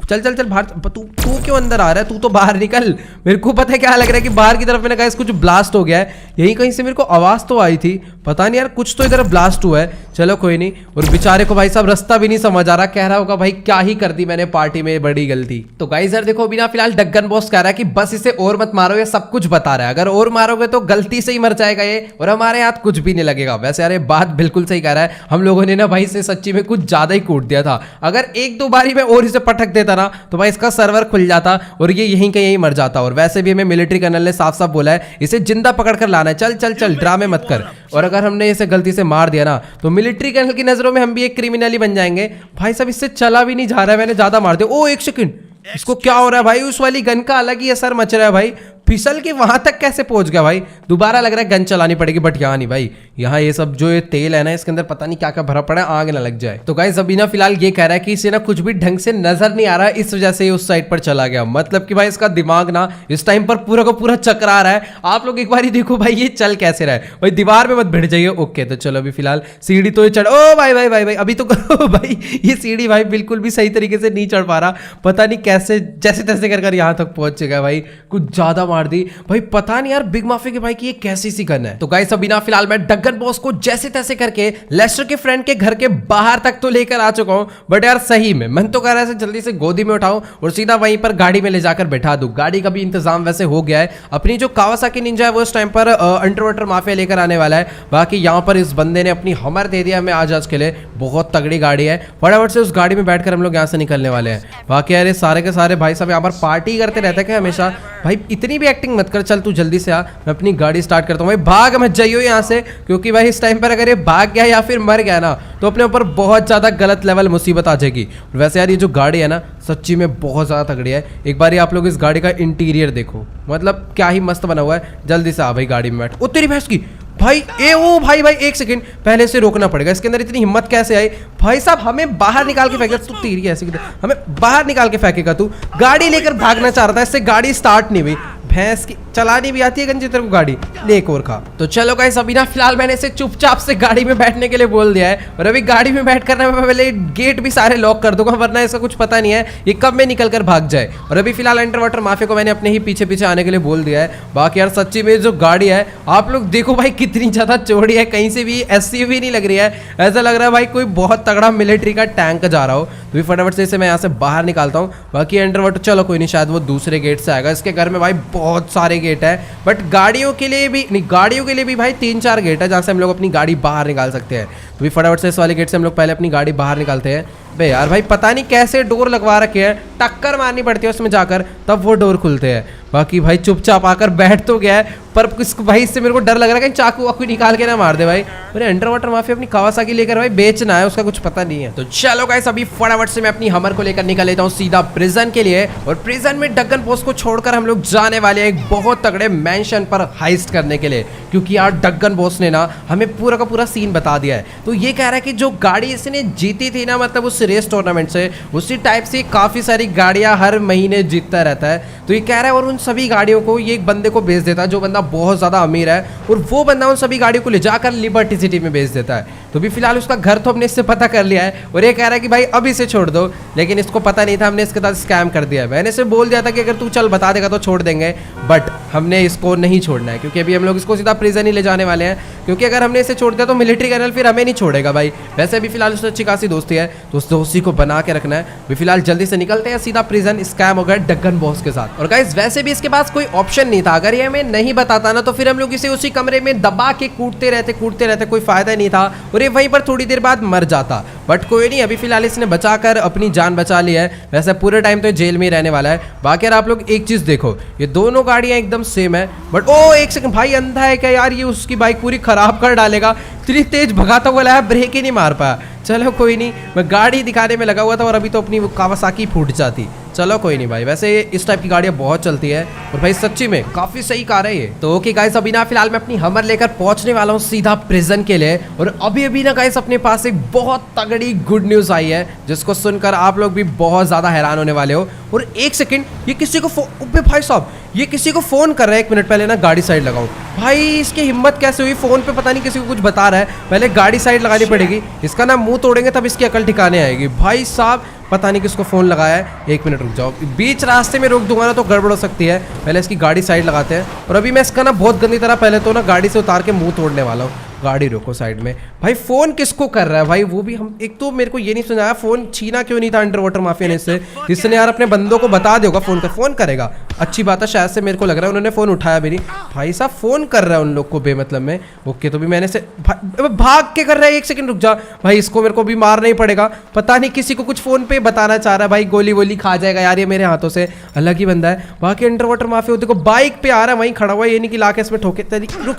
चल बाहर। तू क्यों अंदर आ रहा है? तू तो बाहर निकल। मेरे को पता है क्या लग रहा है कि बाहर की तरफ में ना गाइस कुछ ब्लास्ट हो गया है। यहीं कहीं से मेरे को आवाज तो आई थी, पता नहीं यार कुछ तो इधर ब्लास्ट हुआ है। चलो कोई नहीं। और बेचारे को भाई साहब रास्ता भी नहीं समझ आ रहा, कह रहा होगा भाई क्या ही कर दी मैंने पार्टी में, बड़ी गलती। तो गाइस यार देखो अभी ना फिलहाल डगन बॉस कह रहा है कि बस इसे और मत मारो, ये सब कुछ बता रहा है। अगर और मारोगे तो गलती से ही मर जाएगा ये, और हमारे हाथ कुछ भी नहीं लगेगा। वैसे यार ये बात बिल्कुल सही कह रहा है। हम लोगों ने ना भाई से सच्ची में कुछ ज्यादा ही कूट दिया था। अगर एक दो बारी में और इसे पटक देता ना तो भाई इसका सर्वर खुल जाता और ये यहीं के यहीं मर जाता। और वैसे भी हमें मिलिट्री कर्नल ने साफ साफ बोला है इसे जिंदा पकड़ कर लाना है। चल ड्रामे मत कर। और अगर हमने इसे गलती से मार दिया ना तो मिलिट्री कर्नल की नजरों में हम भी एक क्रिमिनल ही बन जाएंगे। भाई साहब इससे चला भी नहीं जा रहा है, मैंने ज्यादा मार दिया। ओ एक सेकंड, इसको क्या हो रहा है भाई? उस वाली गन का अलग ही असर मच रहा है भाई, फिसल के वहां तक कैसे पहुंच गया भाई? दोबारा लग रहा है गन चलानी पड़ेगी, बट यहाँ नहीं भाई। यहाँ ये सब जो ये तेल है ना, इसके अंदर पता नहीं क्या क्या भरा पड़ा है, आग ना लग जाए। तो गाइस अभी ना फिलहाल ये कह रहा है कि इसे ना कुछ भी ढंग से नजर नहीं आ रहा है, इस वजह से उस साइड पर चला गया। मतलब कि भाई इसका दिमाग ना इस टाइम पर पूरा का पूरा चकरा रहा है। आप लोग एक बार ही देखो भाई ये चल कैसे रहा है। भाई दीवार में मत भिड़ जाइए। ओके तो चलो अभी फिलहाल सीढ़ी तो ये चढ़, ओ भाई भाई भाई भाई अभी तो भाई ये सीढ़ी भाई बिल्कुल भी सही तरीके से नहीं चढ़ पा रहा। पता नहीं कैसे जैसे तैसे कर यहाँ तक पहुंच गया भाई। कुछ ज्यादा मार दी भाई, पता नहीं यार बिग माफिया के भाई की ये कैसी सी गन है। तो गाइस अभी ना फिलहाल मैं डगन बॉस को जैसे तैसे करके लेस्टर के फ्रेंड के घर के बाहर तक तो लेकर आ चुका हूं। बट यार सही में मन तो कर रहा है जल्दी से गोदी में उठाऊं और सीधा वहीं पर गाड़ी में ले जाकर बैठा दूं। गाड़ी का भी इंतजाम वैसे हो गया है। अपनी जो कावासाकी निंजा है वो इस टाइम पर अंडरवाटर माफिया लेकर आने वाला है। बाकी यहाँ पर इस बंदे ने अपनी हमर दे दिया हमें आज के लिए। बहुत तगड़ी गाड़ी है, फटाफट से उस गाड़ी में बैठकर हम लोग यहाँ से निकलने वाले हैं। बाकी यार सारे के सारे भाई साहब यहाँ पर पार्टी करते रहते हैं हमेशा। भाई इतनी भी एक्टिंग मत कर, चल तू जल्दी से आ, मैं अपनी गाड़ी स्टार्ट करता हूँ। भाई भाग मत जाइयो यहाँ से, क्योंकि भाई इस टाइम पर अगर ये भाग गया या फिर मर गया ना तो अपने ऊपर बहुत ज्यादा गलत लेवल मुसीबत आ जाएगी। वैसे यार ये जो गाड़ी है ना सच्ची में बहुत ज्यादा तगड़ी है। एक बार आप लोग इस गाड़ी का इंटीरियर देखो, मतलब क्या ही मस्त बना हुआ है। जल्दी से आ भाई गाड़ी में बैठ। ओ तेरी भैंस की भाई, ए ओ भाई भाई एक सेकंड पहले से रोकना पड़ेगा। इसके अंदर इतनी हिम्मत कैसे आई भाई साहब? हमें बाहर निकाल के फेंकेगा तू, तेरी ऐसे हमें बाहर निकाल के फेंकेगा तू? गाड़ी लेकर भागना चाह रहा था, इससे गाड़ी स्टार्ट नहीं हुई। भैंस की चलानी भी आती है गंजी तेरे को गाड़ी, ले एक और खा। तो चलो गाइस अभी ना फिलहाल मैंने इसे चुपचाप से गाड़ी में बैठने के लिए बोल दिया है। और अभी गाड़ी में बैठ कर ना मैं पहले गेट भी सारे लॉक कर दूंगा, वरना इसका कुछ पता नहीं है ये कब में निकल कर भाग जाए। और अभी फिलहाल अंडरवाटर माफिया को मैंने अपने ही पीछे पीछे आने के लिए बोल दिया है। बाकी यार सच्ची में जो गाड़ी है आप लोग देखो भाई कितनी ज्यादा चौड़ी है, कहीं से भी एसयूवी नहीं लग रही है। ऐसा लग रहा है भाई कोई बहुत तगड़ा मिलिट्री का टैंक जा रहा हो। तो फटाफट से इसे मैं यहाँ से बाहर निकालता हूँ। बाकी अंडरवाटर चलो कोई नहीं, शायद वो दूसरे गेट से आएगा। इसके घर में भाई बहुत सारे गेट है, बट गाड़ियों के लिए भी नहीं, गाड़ियों के लिए भी भाई 3-4 गेट है जहां से हम लोग अपनी गाड़ी बाहर निकाल सकते हैं। तो भी फटाफट से इस वाले गेट से हम लोग पहले अपनी गाड़ी बाहर निकालते हैं। बे यार भाई पता नहीं कैसे डोर लगवा रखे हैं, टक्कर मारनी पड़ती है उसमें जाकर तब वो डोर खुलते हैं। बाकी भाई चुपचाप आकर बैठ तो गया है, पर इसको भाई इससे मेरे को डर लग रहा है कहीं चाकू वाकू निकाल के ना मार दे भाई। अरे अंडरवाटर माफिया अपनी कावासाकी लेकर भाई बेचना है, उसका कुछ पता नहीं है। तो चलो गाइस अभी फटाफट से मैं अपनी हमर को लेकर निकल लेता हूँ सीधा प्रिजन के लिए। और प्रिजन में डगन बॉस को छोड़कर हम लोग जाने वाले हैं एक बहुत तगड़े मैंशन पर हाइस्ट करने के लिए, क्योंकि यार डगन बॉस ने ना हमें पूरा का पूरा सीन बता दिया है। तो ये कह रहा है कि जो गाड़ी इसने जीती थी ना, मतलब उस रेस टूर्नामेंट से, उसी टाइप से काफी सारी गाड़ियां हर महीने जीतता रहता है। तो ये कह रहा है और उन सभी गाड़ियों को ये एक बंदे को बेच देता है जो बंदा बहुत ज्यादा अमीर है, और वो बंदा उन सभी गाड़ियों को ले जाकर लिबर्टी सिटी में बेच देता है। तो भी फिलहाल उसका घर तो हमने इससे पता कर लिया है, और ये कह रहा है कि भाई अब इसे छोड़ दो, लेकिन इसको पता नहीं था हमने इसके साथ स्कैम कर दिया है। मैंने इसे बोल दिया था कि अगर तू चल बता देगा तो छोड़ देंगे, बट हमने इसको नहीं छोड़ना है, क्योंकि अभी हम लोग इसको सीधा प्रिजन ही ले जाने वाले हैं। क्योंकि अगर हमने इसे छोड़ दिया तो मिलिट्री कर्नल फिर हमें नहीं छोड़ेगा भाई। वैसे भी फिलहाल उससे अच्छी खासी दोस्ती है, तो उस दोस्ती को बना के रखना है। भी फिलहाल जल्दी से निकलते हैं सीधा प्रिजन, स्कैम हो गया डगन बॉस के साथ। और गाइस वैसे भी इसके पास कोई ऑप्शन नहीं था, अगर ये हमें नहीं बताता ना तो फिर हम लोग इसे उसी कमरे में दबा के कूटते रहते, कोई फायदा नहीं था, और ये वहीं पर थोड़ी देर बाद मर जाता। बट कोई नहीं, अभी फिलहाल इसने बचाकर अपनी जान बचा ली है। वैसे पूरे टाइम तो जेल में ही रहने वाला है। बाकी आप लोग एक चीज देखो, ये दोनों गाड़ियां एकदम सेम है, बट ओ एक सेकंड भाई अंधा है क्या यार? ये उसकी बाइक पूरी खराब कर डालेगा, इतनी तेज भगाता हुआ लाया, ब्रेक ही नहीं मार पाया। चलो कोई नहीं, मैं गाड़ी दिखाने में लगा हुआ था और अभी तो अपनी वो कावासाकी फूट जाती। चलो कोई नहीं भाई, वैसे इस टाइप की गाड़ियां बहुत चलती है, और भाई सच्ची में काफी सही कार है ये। तो ओके गाइस अभी ना फिलहाल मैं अपनी हमर लेकर पहुंचने वाला हूँ सीधा प्रिजन के लिए। और अभी ना गाइस अपने पास एक बहुत तगड़ी गुड न्यूज आई है, जिसको सुनकर आप लोग भी बहुत ज्यादा हैरान होने वाले हो। और एक सेकंड, ये किसी को भाई साहब ये किसी को फोन कर रहा है। 1 मिनट पहले ना गाड़ी साइड लगाऊं। भाई इसकी हिम्मत कैसे हुई? फोन पे पता नहीं किसी को कुछ बता रहा है, पहले गाड़ी साइड लगानी पड़ेगी। इसका ना मुंह तोड़ेंगे तब इसकी अकल ठिकाने आएगी। भाई साहब पता नहीं किसको फोन लगाया है। 1 मिनट रुक जाओ, बीच रास्ते में रोक दूंगा ना तो गड़बड़ हो सकती है। पहले इसकी गाड़ी साइड लगाते हैं, और अभी मैं इसका ना बहुत गंदी तरह पहले तो ना गाड़ी से उतार के मुंह तोड़ने वाला हूँ। गाड़ी रोको साइड में। भाई फोन किसको कर रहा है भाई? वो भी हम, एक तो मेरे को ये नहीं समझाया फोन छीना क्यों नहीं था अंडरवाटर माफिया ने इससे, जिसने यार अपने बंदों को बता देगा फोन करेगा। अच्छी बात है, शायद से मेरे को लग रहा है उन्होंने फोन उठाया भी नहीं। भाई साहब फोन कर रहा है उन लोग को बेमतलब में। ओके तो भी मैंने से भाग के कर रहा है। 1 सेकंड रुक जा भाई, इसको मेरे को भी मारना ही पड़ेगा। पता नहीं किसी को कुछ फोन पे बताना चाह रहा है भाई, गोली वोली खा जाएगा यार ये मेरे हाथों से। अलग ही बंदा है। बाकी अंडरवाटर माफिया देखो बाइक पे आ रहा है, वहीं खड़ा हुआ है, ये नहीं कि लाके इसमें ठोके। रुक,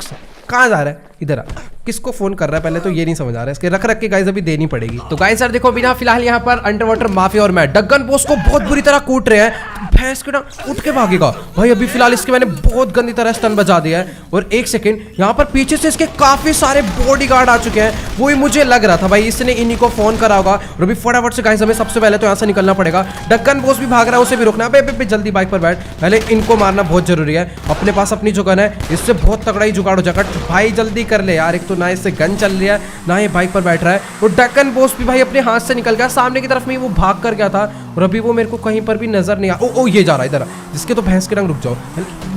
कहाँ जा रहा है? इधर आ। किसको फोन कर रहा है पहले तो ये नहीं समझ आ रहा है। इसके रख के गाइस अभी देनी पड़ेगी। तो गाइस यार देखो बिना फिलहाल यहाँ पर अंडरवाटर माफिया और मैं डगन बॉस को बहुत बुरी तरह कूट रहे हैं। भैंस के डांग उठ के भागेगा भाई। अभी फिलहाल इसके मैंने बहुत गंदी तरह स्टन बजा दिया है। और एक सेकंड, यहाँ पर पीछे से इसके काफी सारे बॉडीगार्ड आ चुके हैं। वही मुझे लग रहा था भाई इसने इन्हीं को फोन करा होगा। और अभी फटाफट से गाइस हमें सबसे पहले तो यहाँ से निकलना पड़ेगा। डक्कन बॉस भी भाग रहा है, उसे भी रोकना है। बे जल्दी बाइक पर बैठ, पहले इनको मारना बहुत जरूरी है। अपने पास अपनी जो गन है इससे बहुत तगड़ा ही जुगाड़ हो जाएगा। भाई जल्दी कर ले यार, एक तो ना इससे गन चल रही है ना ये बाइक पर बैठ रहा है। और डक्कन बॉस भी भाई अपने हाथ से निकल गया, सामने की तरफ में वो भाग कर गया था। और अभी वो मेरे को कहीं पर भी नजर नहीं आ। ओ ये जा रहा है इधर, जिसके तो भैंस के रंग। रुक जाओ,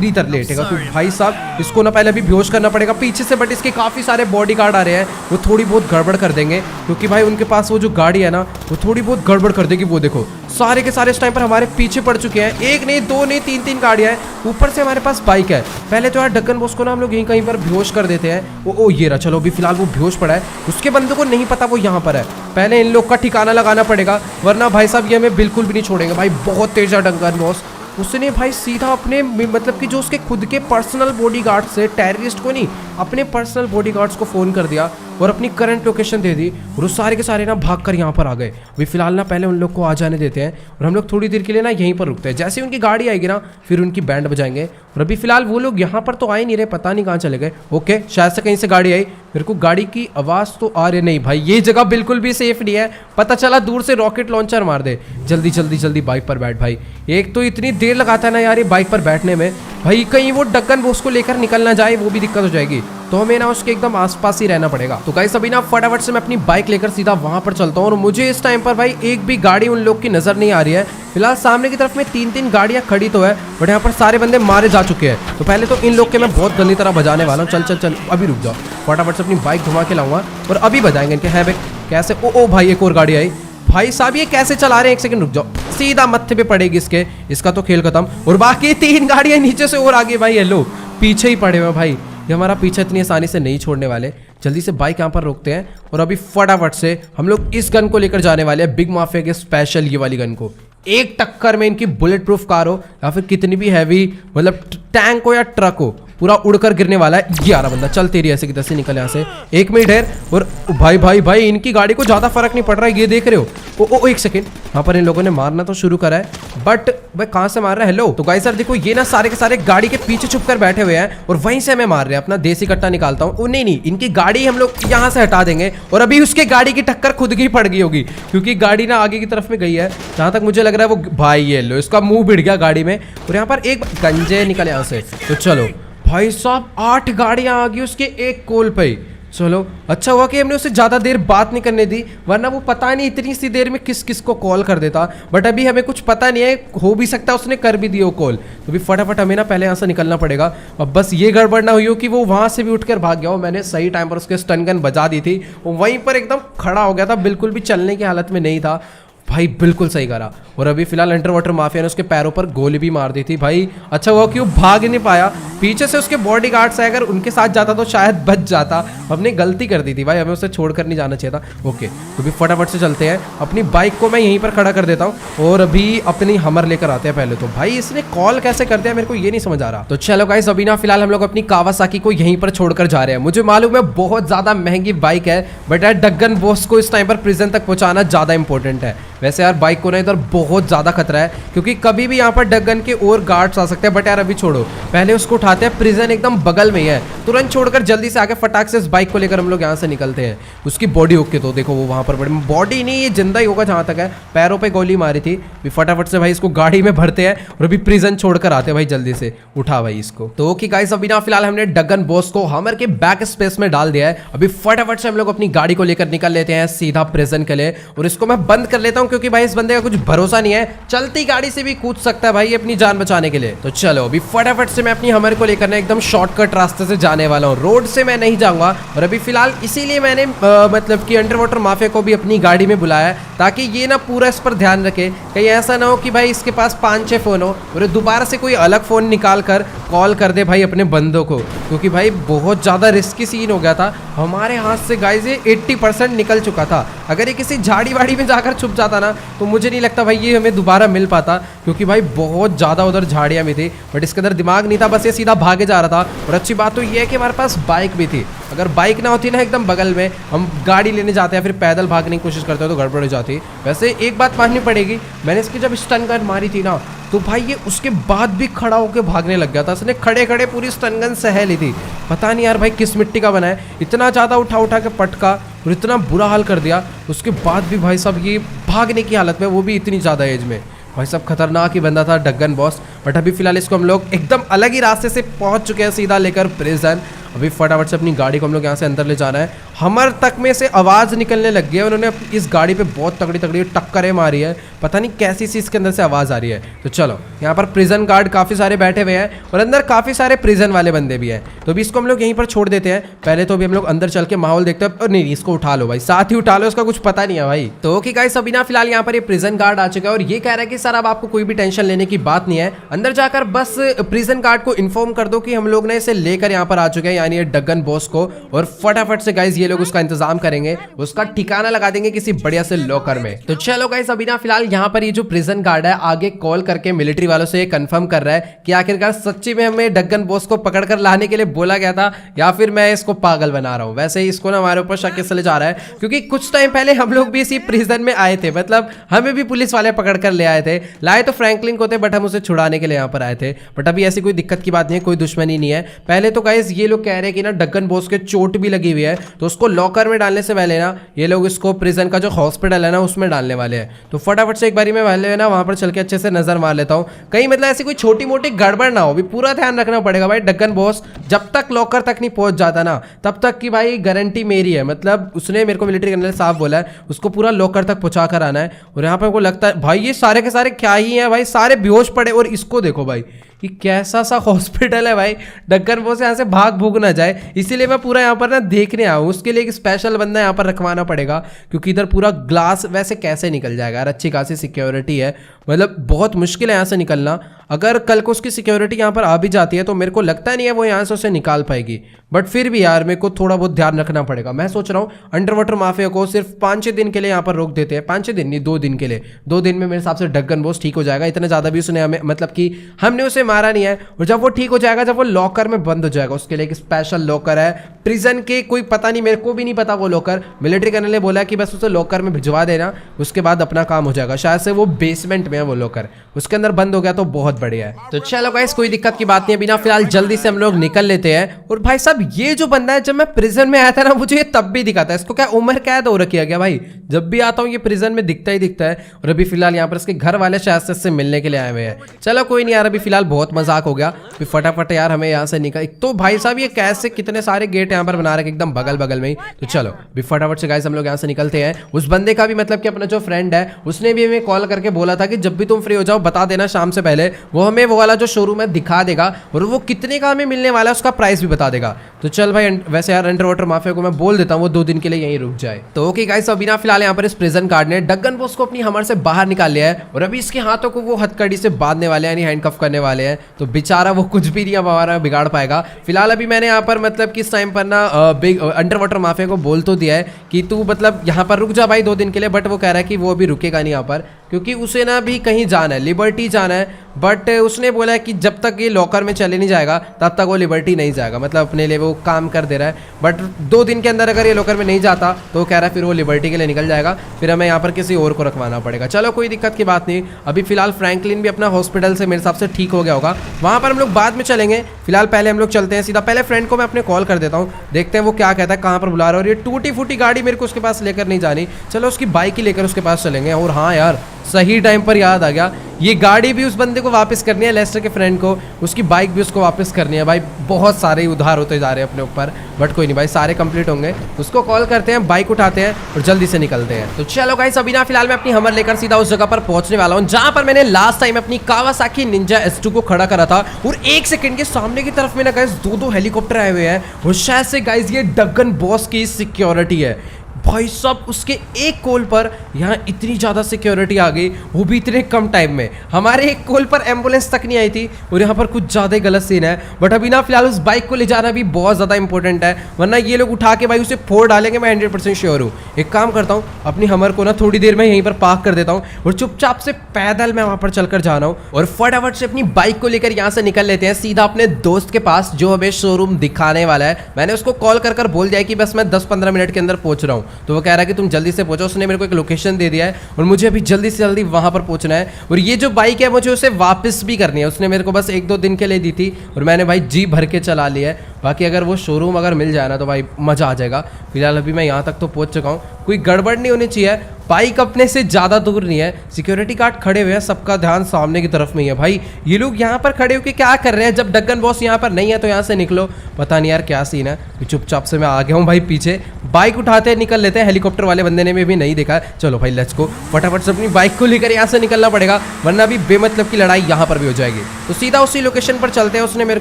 इधर लेटेगा तो भाई साहब इसको ना पहले अभी बेहोश करना पड़ेगा पीछे से। बट इसके काफी सारे बॉडीगार्ड आ रहे हैं, वो थोड़ी बहुत गड़बड़ कर देंगे क्योंकि भाई उनके पास वो जो गाड़ी है ना वो थोड़ी बहुत गड़बड़ कर देगी। वो देखो सारे के सारे इस टाइम पर हमारे पीछे पड़ चुके हैं। एक नहीं, दो नहीं, तीन गाड़ियां हैं, ऊपर से हमारे पास बाइक है। पहले तो यार डक्कन बॉस को ना हम लोग यहीं कहीं पर बेहोश कर देते हैं। ओ ये रहा, चलो अभी फिलहाल वो बेहोश पड़ा है। उसके बंदे को नहीं पता वो यहाँ पर है। पहले इन लोग का ठिकाना लगाना पड़ेगा, वरना भाई साहब ये हमें बिल्कुल भी नहीं छोड़ेंगे। भाई बहुत तेज है डक्कन बॉस। उसने भाई सीधा अपने मतलब कि जो उसके खुद के पर्सनल बॉडीगार्ड से, टेररिस्ट को नहीं, अपने पर्सनल बॉडीगार्ड्स को फ़ोन कर दिया और अपनी करंट लोकेशन दे दी। और वो सारे के सारे ना भाग कर यहाँ पर आ गए। अभी फिलहाल ना पहले उन लोग को आ जाने देते हैं और हम लोग थोड़ी देर के लिए ना यहीं पर रुकते हैं। जैसे ही उनकी गाड़ी आएगी ना फिर उनकी बैंड बजाएंगे। और अभी फिलहाल वो लोग यहाँ पर तो आ ही नहीं रहे, पता नहीं कहाँ चले गए। ओके, शायद से कहीं से गाड़ी आई, मेरे को गाड़ी की आवाज़ तो आ रही नहीं। भाई ये जगह बिल्कुल भी सेफ नहीं है, पता चला दूर से रॉकेट लॉन्चर मार दे। जल्दी जल्दी जल्दी बाइक पर बैठ भाई। एक तो इतनी देर लगाता है ना यार ये बाइक पर बैठने में, भाई कहीं वो डक्कन बॉस को लेकर निकल ना जाए, वो भी दिक्कत हो जाएगी। तो हमें ना उसके एकदम आसपास ही रहना पड़ेगा। तो गाइस अभी ना फटाफट से मैं अपनी बाइक लेकर सीधा वहां पर चलता हूँ। और मुझे इस टाइम पर भाई एक भी गाड़ी उन लोग की नजर नहीं आ रही है। फिलहाल सामने की तरफ में तीन गाड़ियां खड़ी तो है, बट यहाँ पर सारे बंदे मारे जा चुके हैं। तो पहले तो इन लोग के मैं बहुत गंदी तरह बजाने वाला हूँ। चल चल चल, अभी रुक जाओ, फटाफट से अपनी बाइक घुमा के लाऊंगा और अभी बजाएंगे इनके। है कैसे? ओ भाई एक और गाड़ी आई। भाई साहब ये कैसे चला रहे हैं? एक सेकंड रुक जाओ, सीधा मत्थे पे पड़ेगी इसके, इसका तो खेल खत्म। और बाकी 3 गाड़ियां नीचे से और आगे भाई। हेलो, पीछे ही पड़े हुए भाई, ये हमारा पीछे इतनी आसानी से नहीं छोड़ने वाले। जल्दी से बाइक यहाँ पर रोकते हैं और अभी फटाफट से हम लोग इस गन को लेकर जाने वाले हैं, बिग माफिया के स्पेशल ये वाली गन को। एक टक्कर में इनकी बुलेट प्रूफ कार हो या फिर कितनी भी हैवी मतलब टैंक हो या ट्रक हो, पूरा उड़कर गिरने वाला है। 11 बंदा, चल तेरी ऐसे की तैसे निकल यहाँ से। 1 मिनट है। और भाई भाई भाई इनकी गाड़ी को ज्यादा फर्क नहीं पड़ रहा है, ये देख रहे हो। ओ एक सेकंड, यहाँ पर इन लोगों ने मारना तो शुरू करा है, बट भाई कहाँ से मार रहा है? हेलो, तो गाइस सर देखो ये ना सारे के सारे गाड़ी के पीछे छुप कर बैठे हुए हैं और वहीं से हमें मार रहे हैं। अपना देसी कट्टा निकालता हूँ। नहीं, इनकी गाड़ी हम लोग यहाँ से हटा देंगे। और अभी उसके गाड़ी की टक्कर खुद की पड़ गई होगी क्योंकि गाड़ी ना आगे की तरफ में गई है, जहां तक मुझे लग रहा है। वो भाई ये लो, इसका मुंह भिड़ गया गाड़ी में। और यहाँ पर एक गंजे निकले यहाँ से। तो चलो भाई साहब 8 गाड़ियां आ गई उसके एक कॉल पे। चलो अच्छा हुआ कि हमने उसे ज़्यादा देर बात नहीं करने दी, वरना वो पता नहीं इतनी सी देर में किस किस को कॉल कर देता। बट अभी हमें कुछ पता नहीं है, हो भी सकता है उसने कर भी दिया वो कॉल। तो भी फटाफट हमें ना पहले यहाँ से निकलना पड़ेगा। अब बस ये गड़बड़ ना हुई हो कि वो वहाँ से भी उठकर भाग गया हो। मैंने सही टाइम पर उसके स्टन गन बजा दी थी, वो वहीं पर एकदम खड़ा हो गया था, बिल्कुल भी चलने की हालत में नहीं था। भाई बिल्कुल सही करा। और अभी फिलहाल अंडर वाटर माफिया ने उसके पैरों पर गोली भी मार दी थी। भाई अच्छा हुआ कि वो भाग नहीं पाया, पीछे से उसके बॉडीगार्ड्स आए, अगर उनके साथ जाता तो शायद बच जाता। हमने गलती कर दी थी भाई, हमें उसे छोड़कर नहीं जाना चाहिए था। ओके, तो भी फटाफट से चलते हैं। अपनी बाइक को मैं यहीं पर खड़ा कर देता हूँ और अभी अपनी हमर लेकर आते हैं पहले तो। भाई इसने कॉल कैसे कर दिया मेरे को ये नहीं समझ आ रहा। तो चलो गाइस अभी ना फिलहाल हम लोग अपनी कावासाकी को यहीं पर छोड़कर जा रहे हैं। मुझे मालूम है बहुत ज्यादा महंगी बाइक है, बट यार डक्कन बॉस को इस टाइम पर प्रिजन तक पहुंचाना ज्यादा इंपॉर्टेंट है। वैसे यार बाइक को ना इधर बहुत ज्यादा खतरा है क्योंकि कभी भी यहाँ पर डक्कन के और गार्ड्स आ सकते हैं। बट यार अभी छोड़ो, पहले उसको उठाते हैं। प्रिजन एकदम बगल में ही है, तुरंत छोड़कर जल्दी से आके फटाक से इस बाइक को लेकर हम लोग यहाँ से निकलते हैं। उसकी बॉडी ओके, तो देखो वो वहाँ पर बड़ी बॉडी नहीं, ये जिंदा ही होगा जहाँ तक है। पैरों पे गोली मारी थी। भी फटाफट से भाई इसको गाड़ी में भरते हैं और अभी प्रिजन छोड़कर आते हैं। भाई जल्दी से उठा भाई इसको। तो ओके गाइस अभी ना फिलहाल हमने डक्कन बॉस को हमर के बैक स्पेस में डाल दिया है। अभी फटाफट से हम लोग अपनी गाड़ी को लेकर निकल लेते हैं सीधा प्रिजन के लिए। और इसको मैं बंद कर लेता हूँ क्योंकि भाई इस बंदे का कुछ भरोसा नहीं है, चलती गाड़ी से भी कूद सकता है भाई अपनी जान बचाने के लिए। तो चलो अभी फटाफट से मैं अपनी हमर को लेकर ना एकदम शॉर्टकट रास्ते से जाने वाला हूँ, रोड से मैं नहीं जाऊंगा। और अभी फिलहाल इसीलिए मैंने मतलब कि अंडर वाटर माफिया को भी अपनी गाड़ी में बुलाया है ताकि ये ना पूरा इस पर ध्यान रखे। कहीं ऐसा ना हो कि भाई इसके पास 5-6 फोन हो और दोबारा से कोई अलग फोन निकाल कर कॉल कर दे भाई अपने बंदों को, क्योंकि भाई बहुत ज़्यादा रिस्की सीन हो गया था। हमारे हाथ से गाइस ये 80% निकल चुका था। अगर ये किसी झाड़ी वाड़ी में जाकर छुप जाता ना तो मुझे नहीं लगता भाई ये हमें दोबारा मिल पाता, क्योंकि भाई बहुत ज़्यादा उधर झाड़ियाँ भी थी। बट इसके अंदर दिमाग नहीं था, बस ये सीधा भागे जा रहा था। और अच्छी बात तो ये है कि हमारे पास बाइक भी थी, अगर बाइक ना होती ना एकदम बगल में, हम गाड़ी लेने जाते हैं फिर पैदल भागने की कोशिश करते हो तो गड़बड़ हो जाती। वैसे एक बात माननी पड़ेगी, मैंने इसकी जब स्टन गन मारी थी ना तो भाई ये उसके बाद भी खड़ा होकर भागने लग गया था। इसने खड़े खड़े पूरी स्टन गन सह ली थी। पता नहीं यार भाई किस मिट्टी का बना है, इतना ज़्यादा उठा उठा के पटका और इतना बुरा हाल कर दिया। उसके बाद भी भाई साहब ये भागने की हालत में, वो भी इतनी ज़्यादा एज में। भाई साहब खतरनाक ही बंदा था डग्गन बॉस। बट अभी फिलहाल इसको हम लोग एकदम अलग ही रास्ते से पहुंच चुके हैं, सीधा लेकर प्रिजन। अभी फटाफट से अपनी गाड़ी को हम लोग यहाँ से अंदर ले जाना है। हमर तक में से आवाज़ निकलने लग गई है, उन्होंने इस गाड़ी पे बहुत तगड़ी तगड़ी टक्करें मारी है। पता नहीं कैसी सी इसके अंदर से आवाज़ आ रही है। तो चलो यहाँ पर प्रिजन गार्ड काफ़ी सारे बैठे हुए हैं और अंदर काफ़ी सारे प्रिजन वाले बंदे भी हैं। तो अभी इसको हम लोग यहीं पर छोड़ देते हैं। पहले तो अभी हम लोग अंदर चल के माहौल देखते हैं। और नहीं, इसको उठा लो भाई, साथ ही उठा लो, इसका कुछ पता नहीं है भाई। तो ओके गाइस, अभी ना फिलहाल यहाँ पर ये प्रिजन गार्ड आ चुका है और ये कह रहा है कि सर अब आपको कोई भी टेंशन लेने की बात नहीं है। अंदर जाकर बस प्रिजन गार्ड को इन्फॉर्म कर दो कि हम लोग ने इसे लेकर यहाँ पर आ चुके हैं, यानी ये डग्गन बॉस को। और फटाफट से गाइस ये लोग उसका इंतजाम करेंगे, उसका ठिकाना लगा देंगे किसी बढ़िया से लॉकर में। तो चलो गाइस, अभी ना फिलहाल यहाँ पर ये जो प्रिजन गार्ड है आगे कॉल करके मिलिट्री वालों से कंफर्म कर रहा है कि आखिरकार सच्ची में हमें डग्गन बॉस को पकड़कर लाने के लिए बोला गया था या फिर मैं इसको पागल बना रहा हूँ। वैसे ही इसको ना हमारे ऊपर शक इसलिए जा रहा है क्योंकि कुछ टाइम पहले हम लोग भी इसी प्रिजन में आए थे, मतलब हमें भी पुलिस वाले पकड़ कर ले आए थे। लाए तो फ्रैंकलिन को थे बट हम उसे छुड़ाने के लिए यहाँ पर आए थे। बट अभी ऐसी कोई दिक्कत की बात नहीं है, कोई दुश्मनी नहीं है। पहले तो गाइस ये लोग कह रहे हैं कि ना डग्गन बॉस के चोट भी लगी हुई है, तो उसको लॉकर में डालने से पहले ना ये लोग इसको प्रिजन का जो हॉस्पिटल है ना उसमें डालने वाले हैं। तो फटाफट से एक बारी मैं पहले ना वहां पर चल के अच्छे से नजर मार लेता हूँ, कहीं मतलब ऐसी कोई छोटी मोटी गड़बड़ ना हो। भी पूरा ध्यान रखना पड़ेगा भाई। डग्गन बॉस जब तक लॉकर तक नहीं पहुंच जाता ना तब तक की भाई गारंटी मेरी है। मतलब उसने मेरे को मिलिट्री जनरल साहब बोला है उसको पूरा लॉकर तक पहुंचा कर आना है। और यहाँ पे को लगता है भाई ये सारे के सारे क्या ही हैं भाई, सारे बेहोश पड़े। और इसको देखो भाई कि कैसा सा हॉस्पिटल है भाई, डग्गन बॉस यहाँ से भाग भूग ना जाए, इसीलिए मैं पूरा यहाँ पर ना देखने आऊँ। उसके लिए एक स्पेशल बंदा यहाँ पर रखवाना पड़ेगा क्योंकि इधर पूरा ग्लास वैसे कैसे निकल जाएगा यार, अच्छी खासी सिक्योरिटी है, मतलब बहुत मुश्किल है यहाँ से निकलना। अगर कल को उसकी सिक्योरिटी यहाँ पर आ भी जाती है तो मेरे को लगता नहीं है वो यहाँ से उसे निकाल पाएगी। बट फिर भी यार मेरे को थोड़ा बहुत ध्यान रखना पड़ेगा। मैं सोच रहा हूँ अंडर वाटर माफिया को सिर्फ 5-6 दिन के लिए यहाँ पर रोक देते हैं। 5-6 दिन नहीं, 2 दिन के लिए। 2 दिन में मेरे हिसाब से डग्गन बॉस ठीक हो जाएगा। इतना ज़्यादा भी उसने हमें, मतलब कि हमने उसे मारा नहीं है। और जब वो ठीक हो जाएगा, जब वो लॉकर में बंद हो जाएगा, उसके लिए एक स्पेशल लॉकर है प्रिजन के, कोई पता नहीं, मेरे को भी नहीं पता वो लॉकर। मिलिट्री कर्नल ने बोला कि बस उसे लॉकर में भिजवा देना, उसके बाद अपना काम हो जाएगा। शायद से वो बेसमेंट में है वो लॉकर, उसके अंदर बंद हो गया तो बहुत बढ़िया है। तो चलो गाइस, कोई दिक्कत की बात नहीं है। बिना फिलहाल जल्दी से हम लोग निकल लेते हैं। और भाई साहब ये जो बंदा है, जब मैं प्रिजन में आया था ना मुझे ये तब भी दिखा था। इसको क्या उम्र कैद हो रखी है क्या भाई? जब भी आता हूँ ये प्रिजन में दिखता ही दिखता है। और अभी फिलहाल यहाँ पर इसके घर वाले शायद से इससे मिलने के लिए आए हुए हैं। चलो कोई नहीं यार, अभी फिलहाल बहुत मजाक हो गया। फिर फटाफट यार हमें यहाँ से निकल। तो भाई साहब ये कैसे कितने सारे गेट यहाँ पर बना रखे एकदम बगल बगल में ही। तो चलो भी फटाफट से गाइस हम लोग यहाँ से निकलते हैं। उस बंदे का भी मतलब कि अपना जो फ्रेंड है उसने भी हमें कॉल करके बोला था कि जब भी तुम फ्री हो जाओ बता देना शाम से पहले, वो हमें वो वाला जो शोरूम है दिखा देगा और वो कितने का हमें मिलने वाला है उसका प्राइस भी बता देगा। तो चल भाई, वैसे यार अंडर वाटर माफिया को मैं बोल देता हूँ वो 2 दिन के लिए यहीं रुक जाए। तो ओके गाइस, अभी ना फिलहाल यहाँ पर इस प्रिजन गार्ड ने डग्गन बॉस को अपनी हमर से बाहर निकाल लिया है और अभी इसके हाथों को वो हथकड़ी से बांधने वाले हैं, यानी हैंडकफ करने वाले हैं। तो बेचारा वो कुछ भी नहीं हमारा बिगाड़ पाएगा। फिलहाल अभी मैंने यहाँ पर मतलब किस टाइम पर ना अंडर वाटर माफिया को बोल तो दिया है कि तू मतलब यहाँ पर रुक जा भाई 2 दिन के लिए। बट वो कह रहा है कि वो अभी रुकेगा नहीं यहाँ पर, क्योंकि उसे ना भी कहीं जाना है, लिबर्टी जाना है। बट उसने बोला है कि जब तक ये लॉकर में चले नहीं जाएगा तब तक वो लिबर्टी नहीं जाएगा, मतलब अपने लिए वो काम कर दे रहा है। बट 2 दिन के अंदर अगर ये लॉकर में नहीं जाता तो वो कह रहा है फिर वो लिबर्टी के लिए निकल जाएगा, फिर हमें यहाँ पर किसी और को रखवाना पड़ेगा। चलो कोई दिक्कत की बात नहीं। अभी फिलहाल फ्रैंकलिन भी अपना हॉस्पिटल से मेरे हिसाब से ठीक हो गया होगा, वहाँ पर हम लोग बाद में चलेंगे। फिलहाल पहले हम लोग चलते हैं सीधा। पहले फ्रेंड को मैं अपने कॉल कर देता हूँ, देखते हैं वो क्या कहता है, कहाँ पर बुला रहा है। और ये टूटी फूटी गाड़ी मेरे को उसके पास लेकर नहीं जानी, चलो उसकी बाइक ही लेकर उसके पास चलेंगे। और हाँ यार, सही टाइम पर याद आ गया, ये गाड़ी भी उस बंदे को वापस करनी है, लेस्टर के फ्रेंड को, उसकी बाइक भी उसको वापस करनी है। भाई बहुत सारे उधार होते जा रहे हैं अपने ऊपर, बट कोई नहीं भाई, सारे कंप्लीट होंगे। उसको कॉल करते हैं, बाइक उठाते हैं और जल्दी से निकलते हैं। तो चलो गाइस, अभी ना फिलहाल मैं अपनी हमर लेकर सीधा उस जगह पर पहुंचने वाला हूं जहां पर मैंने लास्ट टाइम अपनी कावासाकी निंजा S2 को खड़ा करा था। और 1 सेकंड के सामने की तरफ में ना गाइस 2 हेलीकॉप्टर आए हुए हैं और शायद से गाइस ये डग्गन बॉस की सिक्योरिटी है। भाई साहब उसके एक कॉल पर यहाँ इतनी ज़्यादा सिक्योरिटी आ गई, वो भी इतने कम टाइम में। हमारे एक कॉल पर एम्बुलेंस तक नहीं आई थी और यहाँ पर कुछ ज़्यादा ही गलत सीन है। बट अभी ना फिलहाल उस बाइक को ले जाना भी बहुत ज़्यादा इंपॉर्टेंट है, वरना ये लोग उठा के भाई उसे फोड़ डालेंगे, मैं 100% श्योर हूँ। एक काम करता हूँ, अपनी हमर को ना थोड़ी देर में यहीं पर पार्क कर देता हूँ और चुपचाप से पैदल मैं वहाँ पर चलकर जाना हूँ और फटाफट से अपनी बाइक को लेकर यहाँ से निकल लेते हैं सीधा अपने दोस्त के पास जो हमें शोरूम दिखाने वाला है। मैंने उसको कॉल कर बोल दिया कि बस मैं 10-15 मिनट के अंदर पहुंच रहा हूँ, तो वो कह रहा है कि तुम जल्दी से पहुंचो। उसने मेरे को एक लोकेशन दे दिया है और मुझे अभी जल्दी से जल्दी वहां पर पहुंचना है। और ये जो बाइक है मुझे उसे वापस भी करनी है, उसने मेरे को बस 1-2 दिन के लिए दी थी और मैंने भाई जी भर के चला लिया है। बाकी अगर वो शोरूम अगर मिल जाए ना तो भाई मज़ा आ जाएगा। फिलहाल अभी मैं यहाँ तक तो पहुँच चुका हूँ, कोई गड़बड़ नहीं होनी चाहिए। बाइक अपने से ज़्यादा दूर नहीं है, सिक्योरिटी गार्ड खड़े हुए हैं, सबका ध्यान सामने की तरफ में ही है। भाई ये लोग यहाँ पर खड़े होकर क्या कर रहे हैं? जब डगन बॉस यहाँ पर नहीं है तो यहाँ से निकलो। पता नहीं यार क्या सीन है। चुपचाप से मैं आ गया हूँ भाई पीछे, बाइक उठाते निकल लेते हैं। हेलीकॉप्टर वाले बंदे ने भी नहीं देखा। चलो भाई लेट्स गो, फटाफट से अपनी बाइक को लेकर यहाँ से निकलना पड़ेगा, वरना भी बेमतलब की लड़ाई यहाँ पर भी हो जाएगी। तो सीधा उसी लोकेशन पर चलते हैं। उसने मेरे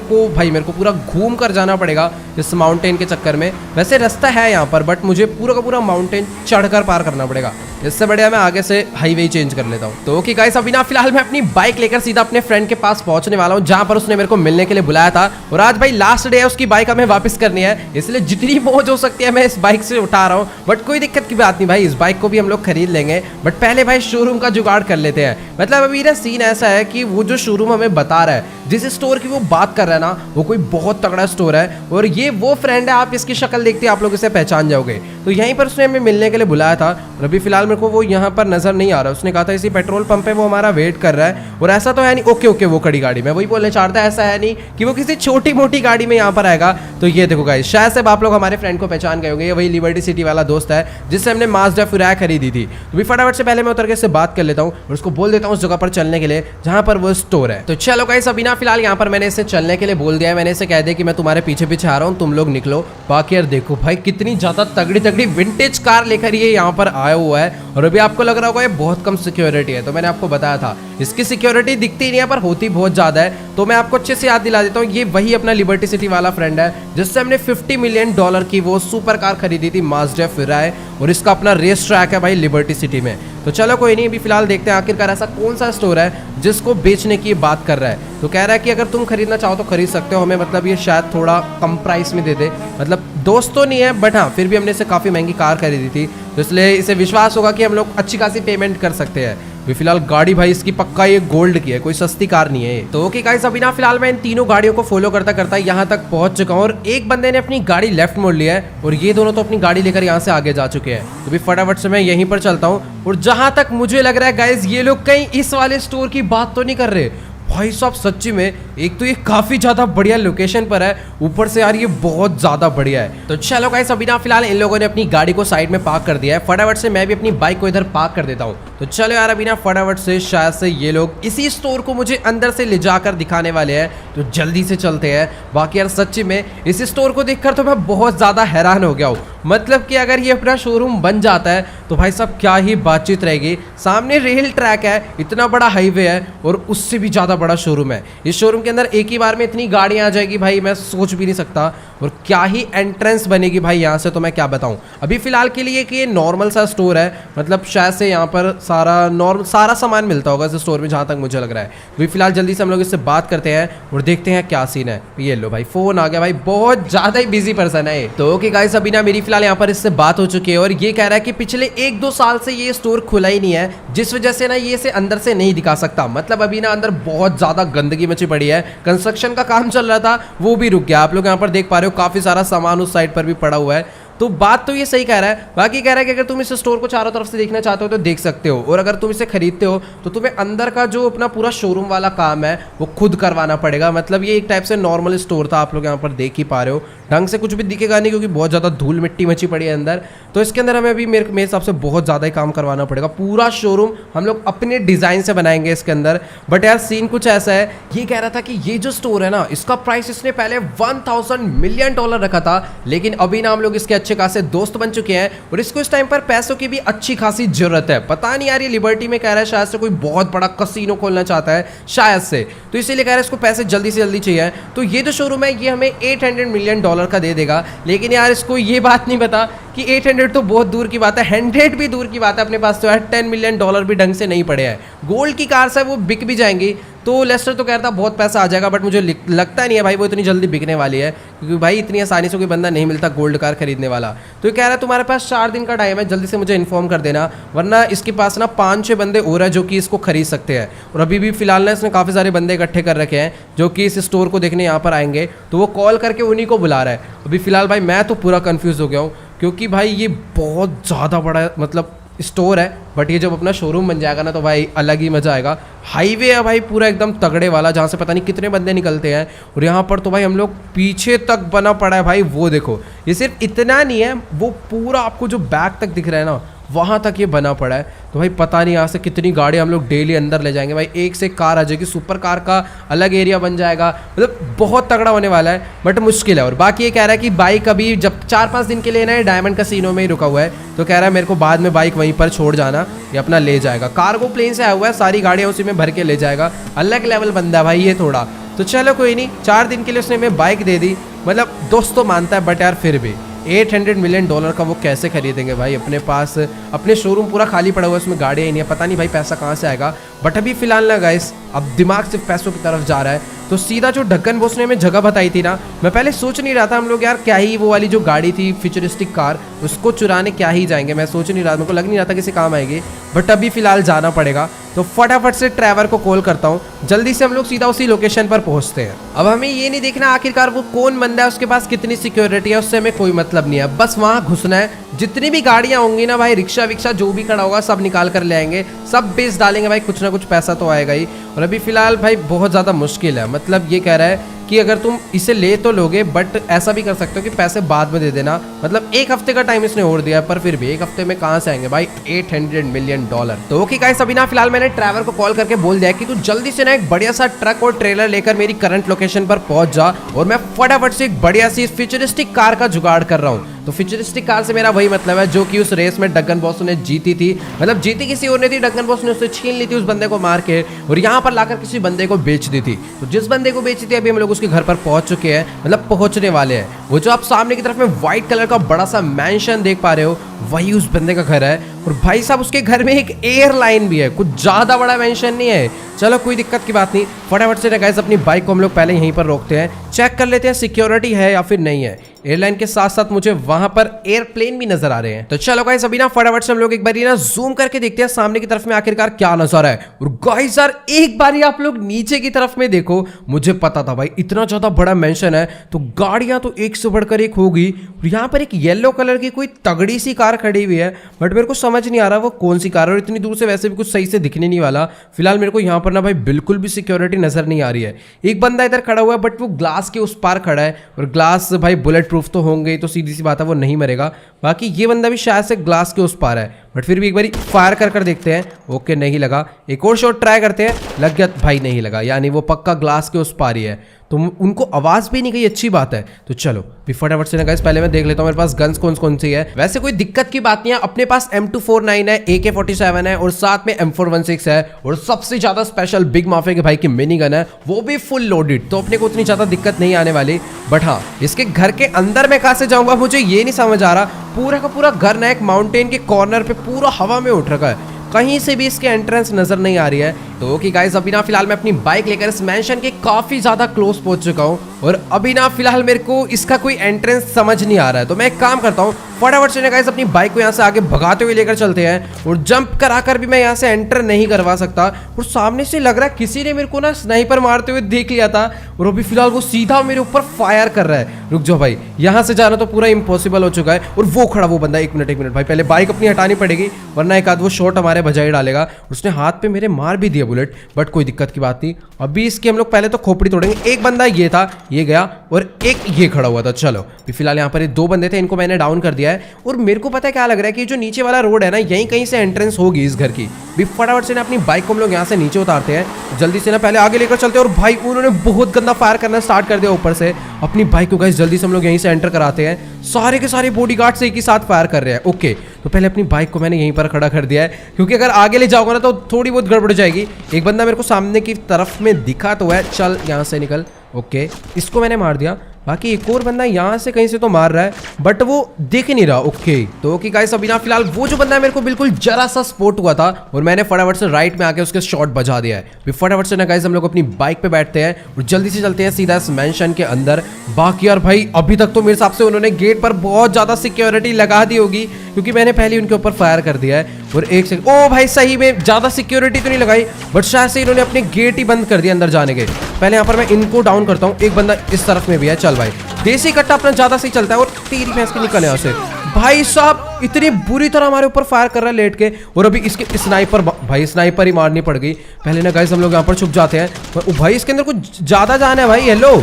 को पूरा घूम कर जाना पड़ेगा इस माउंटेन के चक्कर में। वैसे रास्ता है यहाँ पर, बट मुझे पूरा का पूरा माउंटेन चढ़कर पार करना पड़ेगा। इससे बढ़िया मैं आगे से हाईवे चेंज कर लेता हूँ। तो ओके गाइस, अभी ना फिलहाल मैं अपनी बाइक लेकर सीधा अपने फ्रेंड के पास पहुंचने वाला हूँ, जहां पर उसने मेरे को मिलने के लिए बुलाया था। और आज भाई लास्ट डे है, उसकी बाइक हमें वापस करनी है, इसलिए जितनी मौज हो सकती है मैं इस बाइक से उठा रहा हूँ। बट कोई दिक्कत की बात नहीं भाई, इस बाइक को भी हम लोग खरीद लेंगे। बट पहले भाई शोरूम का जुगाड़ कर लेते हैं। मतलब अभी ना सीन ऐसा है कि वो जो शोरूम हमें बता रहा है, जिस स्टोर की वो बात कर रहा है ना, वो कोई बहुत तगड़ा स्टोर है। और ये वो फ्रेंड है, आप इसकी शक्ल देखते आप लोग इसे पहचान जाओगे। तो यहीं पर उसने हमें मिलने के लिए बुलाया था और अभी फिलहाल मेरे को वो यहाँ पर नजर नहीं आ रहा। उसने कहा था इसी पेट्रोल पंप पे वो हमारा वेट कर रहा है। और ऐसा तो है नहीं, ओके वो खड़ी गाड़ी, मैं वही बोलने चाहता, ऐसा है नहीं कि वो किसी छोटी मोटी गाड़ी में यहाँ पर आएगा। तो ये देखो गाइस, शायद से आप लोग हमारे फ्रेंड को पहचान गए होंगे, ये वही लिबर्टी सिटी वाला दोस्त है जिससे हमने माज़दा फुराया खरीदी थी। तो भी फटाफट से पहले मैं उतर के इससे बात कर लेता हूँ और उसको बोल देता हूँ उस जगह पर चलने के लिए जहाँ पर वो स्टोर है। तो चलो गाइस, अभी ना फिलहाल यहाँ पर मैंने इसे चलने के लिए बोल दिया है। मैंने इसे कह दिया कि मैं तुम्हारे पीछे पीछे आ रहा हूँ, तुम लोग निकलो। बाकी यार देखो भाई, कितनी ज्यादा तगड़ी तगड़ी विंटेज कार लेकर ये यहाँ पर आया हुआ है। और अभी आपको लग रहा होगा ये बहुत कम सिक्योरिटी है, तो मैंने आपको बताया था इसकी सिक्योरिटी दिखती नहीं है पर होती बहुत ज्यादा है। तो मैं आपको अच्छे से याद दिला देता हूँ, ये वही अपना लिबर्टी सिटी वाला फ्रेंड है जिससे हमने $50 मिलियन की वो सुपर कार खरीदी थी, माज़दा फुराया। और इसका अपना रेस ट्रैक है भाई लिबर्टी सिटी में। तो चलो कोई नहीं, अभी फिलहाल देखते हैं आखिरकार ऐसा कौन सा स्टोर है जिसको बेचने की बात कर रहा है। तो कह रहा है कि अगर तुम खरीदना चाहो तो खरीद सकते हो, हमें मतलब ये शायद थोड़ा कम प्राइस में दे दे। मतलब दोस्त तो नहीं है बट हाँ, फिर भी हमने इसे काफ़ी महंगी कार खरीदी थी, तो इसलिए इसे विश्वास होगा कि हम लोग अच्छी खासी पेमेंट कर सकते हैं। अभी फिलहाल गाड़ी भाई इसकी पक्का ये गोल्ड की है, कोई सस्ती कार नहीं है ये। तो ओके गाइस, अभी ना फिलहाल मैं इन तीनों गाड़ियों को फॉलो करता करता यहाँ तक पहुंच चुका हूँ और एक बंदे ने अपनी गाड़ी लेफ्ट मोड़ लिया है और ये दोनों तो अपनी गाड़ी लेकर यहाँ से आगे जा चुके हैं। तो भी फटाफट से मैं यहीं पर चलता हूँ। और जहां तक मुझे लग रहा है गाइस, ये लोग कहीं इस वाले स्टोर की बात तो नहीं कर रहे भाई साहब। सच्ची में एक तो ये काफी ज्यादा बढ़िया लोकेशन पर है, ऊपर से यार ये बहुत ज्यादा बढ़िया है। तो चलो गाइस, अभी ना फिलहाल इन लोगों ने अपनी गाड़ी को साइड में पार्क कर दिया है। फटाफट से मैं भी अपनी बाइक को इधर पार्क कर देता हूँ। तो चलो यार, अभी ना फटाफट से शायद से ये लोग इसी स्टोर को मुझे अंदर से ले जाकर दिखाने वाले हैं, तो जल्दी से चलते हैं। बाकी यार सच्ची में इस स्टोर को देखकर तो मैं बहुत ज्यादा हैरान हो गया हूँ। मतलब कि अगर ये अपना शोरूम बन जाता है तो भाई साहब क्या ही बातचीत रहेगी। सामने रेल ट्रैक है, इतना बड़ा हाईवे है और उससे भी ज्यादा बड़ा शोरूम है। इस शोरूम के अंदर एक ही बार में इतनी गाड़ियां आ जाएगी भाई, मैं सोच भी नहीं सकता। और क्या ही एंट्रेंस बनेगी भाई यहाँ से, तो मैं क्या बताऊँ। अभी फिलहाल के लिए कि ये नॉर्मल सा स्टोर है, मतलब शायद से यहाँ पर सारा सामान मिलता होगा इस स्टोर में, जहाँ तक मुझे लग रहा है। अभी फिलहाल जल्दी से हम लोग इससे बात करते हैं और देखते हैं क्या सीन है। ये लो भाई, फोन आ गया भाई, बहुत ज्यादा ही बिजी पर्सन है। तो ओके गाइस, अभी ना मेरी फिलहाल यहाँ पर इससे बात हो चुकी है और ये कह रहा है कि पिछले 1-2 साल से ये स्टोर खुला ही नहीं है, जिस वजह से ना ये इसे अंदर से नहीं दिखा सकता। मतलब अभी ना अंदर बहुत ज्यादा गंदगी मची पड़ी है, कंस्ट्रक्शन का काम चल रहा था वो भी रुक गया। आप लोग यहाँ पर देख पा रहे हो काफी सारा सामान उस साइड पर भी पड़ा हुआ है। तो बात तो ये सही कह रहा है। बाकी कह रहा है कि अगर तुम इस स्टोर को चारों तरफ से देखना चाहते हो तो देख सकते हो, और अगर तुम इसे खरीदते हो तो तुम्हें अंदर का जो अपना पूरा शोरूम वाला काम है वो खुद करवाना पड़ेगा। मतलब ये एक टाइप से नॉर्मल स्टोर था, आप लोग यहाँ पर देख ही पा रहे हो। ढंग से कुछ भी दिखेगा नहीं क्योंकि बहुत ज़्यादा धूल मिट्टी मची पड़ी है अंदर। तो इसके अंदर हमें अभी मेरे हिसाब से बहुत ज़्यादा ही काम करवाना पड़ेगा। पूरा शोरूम हम लोग अपने डिज़ाइन से बनाएंगे इसके अंदर। बट यार सीन कुछ ऐसा है, ये कह रहा था कि ये जो स्टोर है ना, इसका प्राइस इसने पहले $1000 मिलियन रखा था, लेकिन अभी ना हम लोग इसके अच्छे खासे दोस्त बन चुके हैं और इसको इस टाइम पर पैसों की भी अच्छी खासी जरूरत है। पता नहीं यार, ये लिबर्टी में कह रहा है शायद से कोई बहुत बड़ा कसीनो खोलना चाहता है शायद से, तो इसीलिए कह रहा है इसको पैसे जल्दी से जल्दी चाहिए। तो ये जो शोरूम है ये हमें $800 मिलियन का दे देगा, लेकिन यार इसको ये बात नहीं पता कि कि 800 तो बहुत दूर की बात है, 100 भी दूर की बात है, अपने पास तो यार $10 मिलियन भी ढंग से नहीं पड़े हैं। गोल्ड की कार्स है वो बिक भी जाएंगी, तो लेस्टर तो कह रहा था बहुत पैसा आ जाएगा, बट मुझे लगता नहीं है भाई वो इतनी जल्दी बिकने वाली है, क्योंकि भाई इतनी आसानी से कोई बंदा नहीं मिलता गोल्ड कार खरीदने वाला। तो ये कह रहा है तुम्हारे पास 4 दिन का टाइम है, जल्दी से मुझे इन्फॉर्म कर देना, वरना इसके पास ना 5-6 बंदे और हैं जो कि इसको खरीद सकते हैं। और अभी भी फिलहाल ना इसने काफ़ी सारे बंदे इकट्ठे कर रखे हैं जो कि इस स्टोर को देखने यहाँ पर आएंगे, तो वो कॉल करके उन्हीं को बुला रहा है। अभी फिलहाल भाई मैं तो पूरा कन्फ्यूज़ हो गया हूँ, क्योंकि भाई ये बहुत ज़्यादा बड़ा मतलब स्टोर है, बट ये जब अपना शोरूम बन जाएगा ना तो भाई अलग ही मज़ा आएगा। हाईवे है भाई पूरा एकदम तगड़े वाला, जहाँ से पता नहीं कितने बंदे निकलते हैं। और यहाँ पर तो भाई हम लोग पीछे तक बना पड़ा है भाई, वो देखो, ये सिर्फ इतना नहीं है, वो पूरा आपको जो बैक तक दिख रहा है ना वहाँ तक ये बना पड़ा है। तो भाई पता नहीं यहाँ से कितनी गाड़ी हम लोग डेली अंदर ले जाएंगे भाई, एक से एक कार आ जाएगी, सुपर कार का अलग एरिया बन जाएगा, मतलब बहुत तगड़ा होने वाला है, बट मुश्किल है। और बाकी ये कह रहा है कि बाइक अभी जब 4-5 दिन के लिए ना डायमंड कैसीनो में ही रुका हुआ है, तो कह रहा है मेरे को बाद में बाइक वहीं पर छोड़ जाना, ये अपना ले जाएगा। कार्गो प्लेन से आया हुआ है, सारी गाड़ियाँ उसी में भर के ले जाएगा, अलग लेवल बंदा है भाई ये थोड़ा। तो चलो कोई नहीं, 4 दिन के लिए उसने हमें बाइक दे दी, मतलब दोस्त तो मानता है, बट यार फिर भी $800 मिलियन का वो कैसे खरीदेंगे भाई? अपने पास अपने शोरूम पूरा खाली पड़ा हुआ है, उसमें गाड़ियाँ ही नहीं है, पता नहीं भाई पैसा कहाँ से आएगा। बट अभी फिलहाल ना गाइस, अब दिमाग सिर्फ पैसों की तरफ जा रहा है। तो सीधा जो ढक्कन बॉस ने हमें जगह बताई थी ना, मैं पहले सोच नहीं रहा था हम लोग यार क्या ही वो वाली जो गाड़ी थी फ्यूचरिस्टिक कार, उसको चुराने क्या ही जाएंगे, मैं सोच नहीं रहा, मेरे को लग नहीं रहा था किसी काम आएगी। बट अभी फिलहाल जाना पड़ेगा, तो फटाफट से ड्राइवर को कॉल करता हूँ, जल्दी से हम लोग सीधा उसी लोकेशन पर पहुँचते हैं। अब हमें ये नहीं देखना आखिरकार वो कौन बंदा है, उसके पास कितनी सिक्योरिटी है, उससे हमें कोई मतलब नहीं है, बस वहाँ घुसना है। जितनी भी गाड़ियाँ होंगी ना भाई, रिक्शा विक्शा जो भी खड़ा होगा सब निकाल कर ले आएंगे, सब बेच डालेंगे भाई, कुछ ना कुछ पैसा तो आएगा ही। और अभी फिलहाल भाई बहुत ज़्यादा मुश्किल है, मतलब ये कह रहा है कि अगर तुम इसे ले तो लोगे, बट ऐसा भी कर सकते हो कि पैसे बाद में दे देना, मतलब 1 हफ्ते का टाइम इसने और दिया, पर फिर भी 1 हफ्ते में कहाँ से आएंगे भाई $800 मिलियन। तो ओके गाइस, अभी ना फिलहाल मैंने ड्राइवर को कॉल करके बोल दिया कि तू जल्दी से ना एक बढ़िया सा ट्रक और ट्रेलर लेकर मेरी करंट लोकेशन पर पहुंच जा, और मैं फटाफट से एक बढ़िया सी फ्यूचरिस्टिक कार का जुगाड़ कर रहा हूँ। तो फ्यूचरिस्टिक कार से मेरा वही मतलब है जो कि उस रेस में ड्रैगन बॉस ने जीती थी, मतलब जीती किसी और ने थी, ड्रैगन बॉस ने उससे छीन ली थी उस बंदे को मार के, और यहाँ पर लाकर किसी बंदे को बेच दी थी। तो जिस बंदे को बेची थी अभी हम लोग उसके घर पर पहुंच चुके हैं, मतलब पहुंचने वाले हैं। वो जो आप सामने की तरफ में व्हाइट कलर का बड़ा सा मैंशन देख पा रहे हो, वही उस बंदे का घर है। और भाई साहब उसके घर में एक एयरलाइन भी है, कुछ ज्यादा बड़ा मेंशन नहीं है। चलो कोई दिक्कत की बात नहीं, फटाफट से गाइस अपनी बाइक को हम लोग पहले यहीं पर रोकते हैं, चेक कर लेते हैं सिक्योरिटी है या फिर नहीं है। एयरलाइन के साथ साथ मुझे वहां पर एयरप्लेन भी नजर आ रहे हैं। तो चलो गाइस अभी ना फटाफट से हम लोग एक बार ना जूम करके देखते हैं सामने की तरफ में आखिरकार क्या नजर है। और गाइस यार एक बार आप लोग नीचे की तरफ में देखो, मुझे पता था भाई इतना ज्यादा बड़ा मेंशन है तो गाड़ियां तो एक से बढ़कर एक होगी। और यहाँ पर एक येलो कलर की कोई तगड़ी सी कार खड़ी हुई है, बट मेरे को समझ नहीं आ रहा वो कौन सी कार है, और इतनी दूर से वैसे भी कुछ सही से दिखने नहीं वाला। फिलहाल मेरे को यहाँ पर ना भाई बिल्कुल भी सिक्योरिटी नजर नहीं आ रही है। एक बंदा इधर खड़ा हुआ है, बट वो ग्लास के उस पार खड़ा है, और ग्लास भाई बुलेट प्रूफ तो होंगे, तो सीधी सी बात है वो नहीं मरेगा। बाकी ये बंदा भी शायद से ग्लास के उस पार है, बट फिर भी एक बार फायर कर देखते हैं। ओके नहीं लगा, एक और शॉट ट्राई करते हैं, लग गया भाई, नहीं लगा, यानी वो पक्का ग्लास के उस पार ही है। तो उनको आवाज भी नहीं गई, अच्छी बात है। तो चलो फटाफट से ना गाइस पहले मैं देख लेता हूँ मेरे पास गन्स कौन सी है। वैसे कोई दिक्कत की बात नहीं है, अपने पास M249 है, AK-47 है, और साथ में M416 है, और सबसे ज्यादा स्पेशल बिग माफिया के भाई की मिनी गन है, वो भी फुल लोडेड। तो अपने को उतनी ज्यादा दिक्कत नहीं आने वाली। बट हाँ, इसके घर के अंदर मैं कहाँ से जाऊंगा मुझे ये नहीं समझ आ रहा। पूरा का पूरा घर ना एक माउंटेन के कॉर्नर पे पूरा हवा में उठ रखा है, कहीं से भी इसके एंट्रेंस नजर नहीं आ रही है। तो ओके गाइस अभी ना फिलहाल मैं अपनी बाइक लेकर इस मैंशन के काफी ज्यादा क्लोज पहुंच चुका हूं, और अभी ना फिलहाल मेरे को इसका कोई एंट्रेंस समझ नहीं आ रहा है। तो मैं एक काम करता हूं, फटाफट से गाइस अपनी बाइक को यहाँ से आगे भगाते हुए लेकर चलते हैं, और जंप कराकर भी मैं यहाँ से एंटर नहीं करवा सकता। और सामने से लग रहा है किसी ने मेरे को ना स्नाइपर मारते हुए देख लिया था, और अभी फिलहाल वो सीधा मेरे ऊपर फायर कर रहा है। रुक जाओ भाई, यहाँ से जाना तो पूरा इम्पॉसिबल हो चुका है। और वो खड़ा वो बंदा, एक मिनट भाई, पहले बाइक अपनी हटानी पड़ेगी, वरना एक आध वो शॉट हमारे बजाई डालेगा। उसने हाथ पे मेरे मार भी दिया बुलेट, बट कोई दिक्कत की बात नहीं। अभी इसकी हम लोग पहले तो खोपड़ी तोड़ेंगे। एक बंदा ये था, ये गया, और एक ये खड़ा हुआ था। चलो फिलहाल यहाँ पर 2 बंदे थे, इनको मैंने डाउन कर दिया है। और मेरे को पता है क्या लग रहा है कि जो नीचे वाला रोड है ना, यहीं कहीं से एंट्रेंस होगी इस घर की। भी फटाफट से ना अपनी बाइक को हम लोग यहाँ से नीचे उतारते हैं, जल्दी से ना पहले आगे लेकर चलते हैं। और भाई उन्होंने बहुत गंदा फायर करना स्टार्ट कर दिया ऊपर से। अपनी बाइक को गाइस जल्दी से हम लोग यहीं से एंटर कराते हैं। सारे के सारे बॉडीगार्ड्स एक ही साथ फायर कर रहे हैं। ओके, तो पहले अपनी बाइक को मैंने यहीं पर खड़ा कर दिया है, क्योंकि अगर आगे ले जाओगे ना तो थोड़ी बहुत गड़बड़ जाएगी। एक बंदा मेरे को सामने की तरफ में दिखा तो है, चल यहाँ से निकल। ओके, इसको मैंने मार दिया। बाकी एक और बंदा यहाँ से कहीं से तो मार रहा है बट वो दिख ही नहीं रहा। ओके तो ओके गाइस अभी ना फिलहाल वो जो बंदा है मेरे को बिल्कुल जरा सा स्पॉट हुआ था और मैंने फटाफट से राइट में आके उसके शॉट बजा दिया है। फिर फटाफट से ना गाइस हम लोग अपनी बाइक पे बैठते हैं और जल्दी से चलते हैं सीधा इस मेंशन के अंदर। बाकी यार भाई अभी तक तो मेरे हिसाब से उन्होंने गेट पर बहुत ज्यादा सिक्योरिटी लगा दी होगी क्योंकि मैंने पहले उनके ऊपर फायर कर दिया है। और एक सेकंड, ओ भाई सही में ज्यादा सिक्योरिटी तो नहीं लगाई बट शायद से इन्होंने अपने गेट ही बंद कर दिया अंदर जाने के। पहले यहाँ पर मैं इनको डाउन करता हूँ। एक बंदा इस तरफ में भी है। चल भाई देसी कट्टा अपना ज्यादा सही चलता है और तेरी भैंस के निकले यहाँ से। भाई साहब इतनी बुरी तरह हमारे ऊपर फायर कर रहा है लेट के और अभी इसके स्नाइपर, भाई स्नाइपर ही मारनी पड़ गई। पहले ना गाइस हम लोग यहाँ पर छुप जाते हैं। भाई इसके अंदर कुछ ज्यादा जान है भाई। हेलो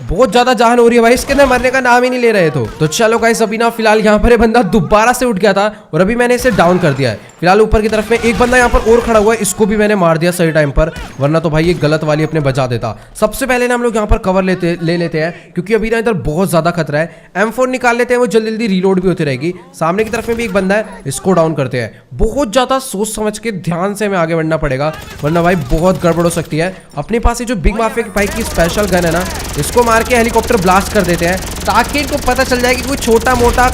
बहुत ज्यादा जान हो रही है भाई इसके अंदर, मरने का नाम ही नहीं ले रहे तो चलो गाइस अभी ना फिलहाल यहाँ पर बंदा दोबारा से उठ गया था और अभी मैंने इसे डाउन कर दिया है। फिलहाल ऊपर की तरफ में एक बंदा यहाँ पर और खड़ा हुआ है, इसको भी मैंने मार दिया सही टाइम पर, वरना तो भाई ये गलत वाली अपने बचा देता। सबसे पहले ना हम लोग यहाँ पर कवर ले लेते हैं क्योंकि अभी ना इधर बहुत ज्यादा खतरा है। M4 निकाल लेते हैं, वो जल्दी जल्दी रीलोड भी होती रहेगी। सामने की तरफ में भी एक बंदा है, इसको डाउन करते हैं। बहुत ज्यादा सोच समझ के ध्यान से हमें आगे बढ़ना पड़ेगा वरना भाई बहुत गड़बड़ हो सकती है। अपने पास ये जो बिग माफिया बाइक की स्पेशल गन है ना, इसको मार के हेलीकॉप्टर ब्लास्ट कर देते हैं ताकि इनको पता चल जाए कि कोई छोटा मोटा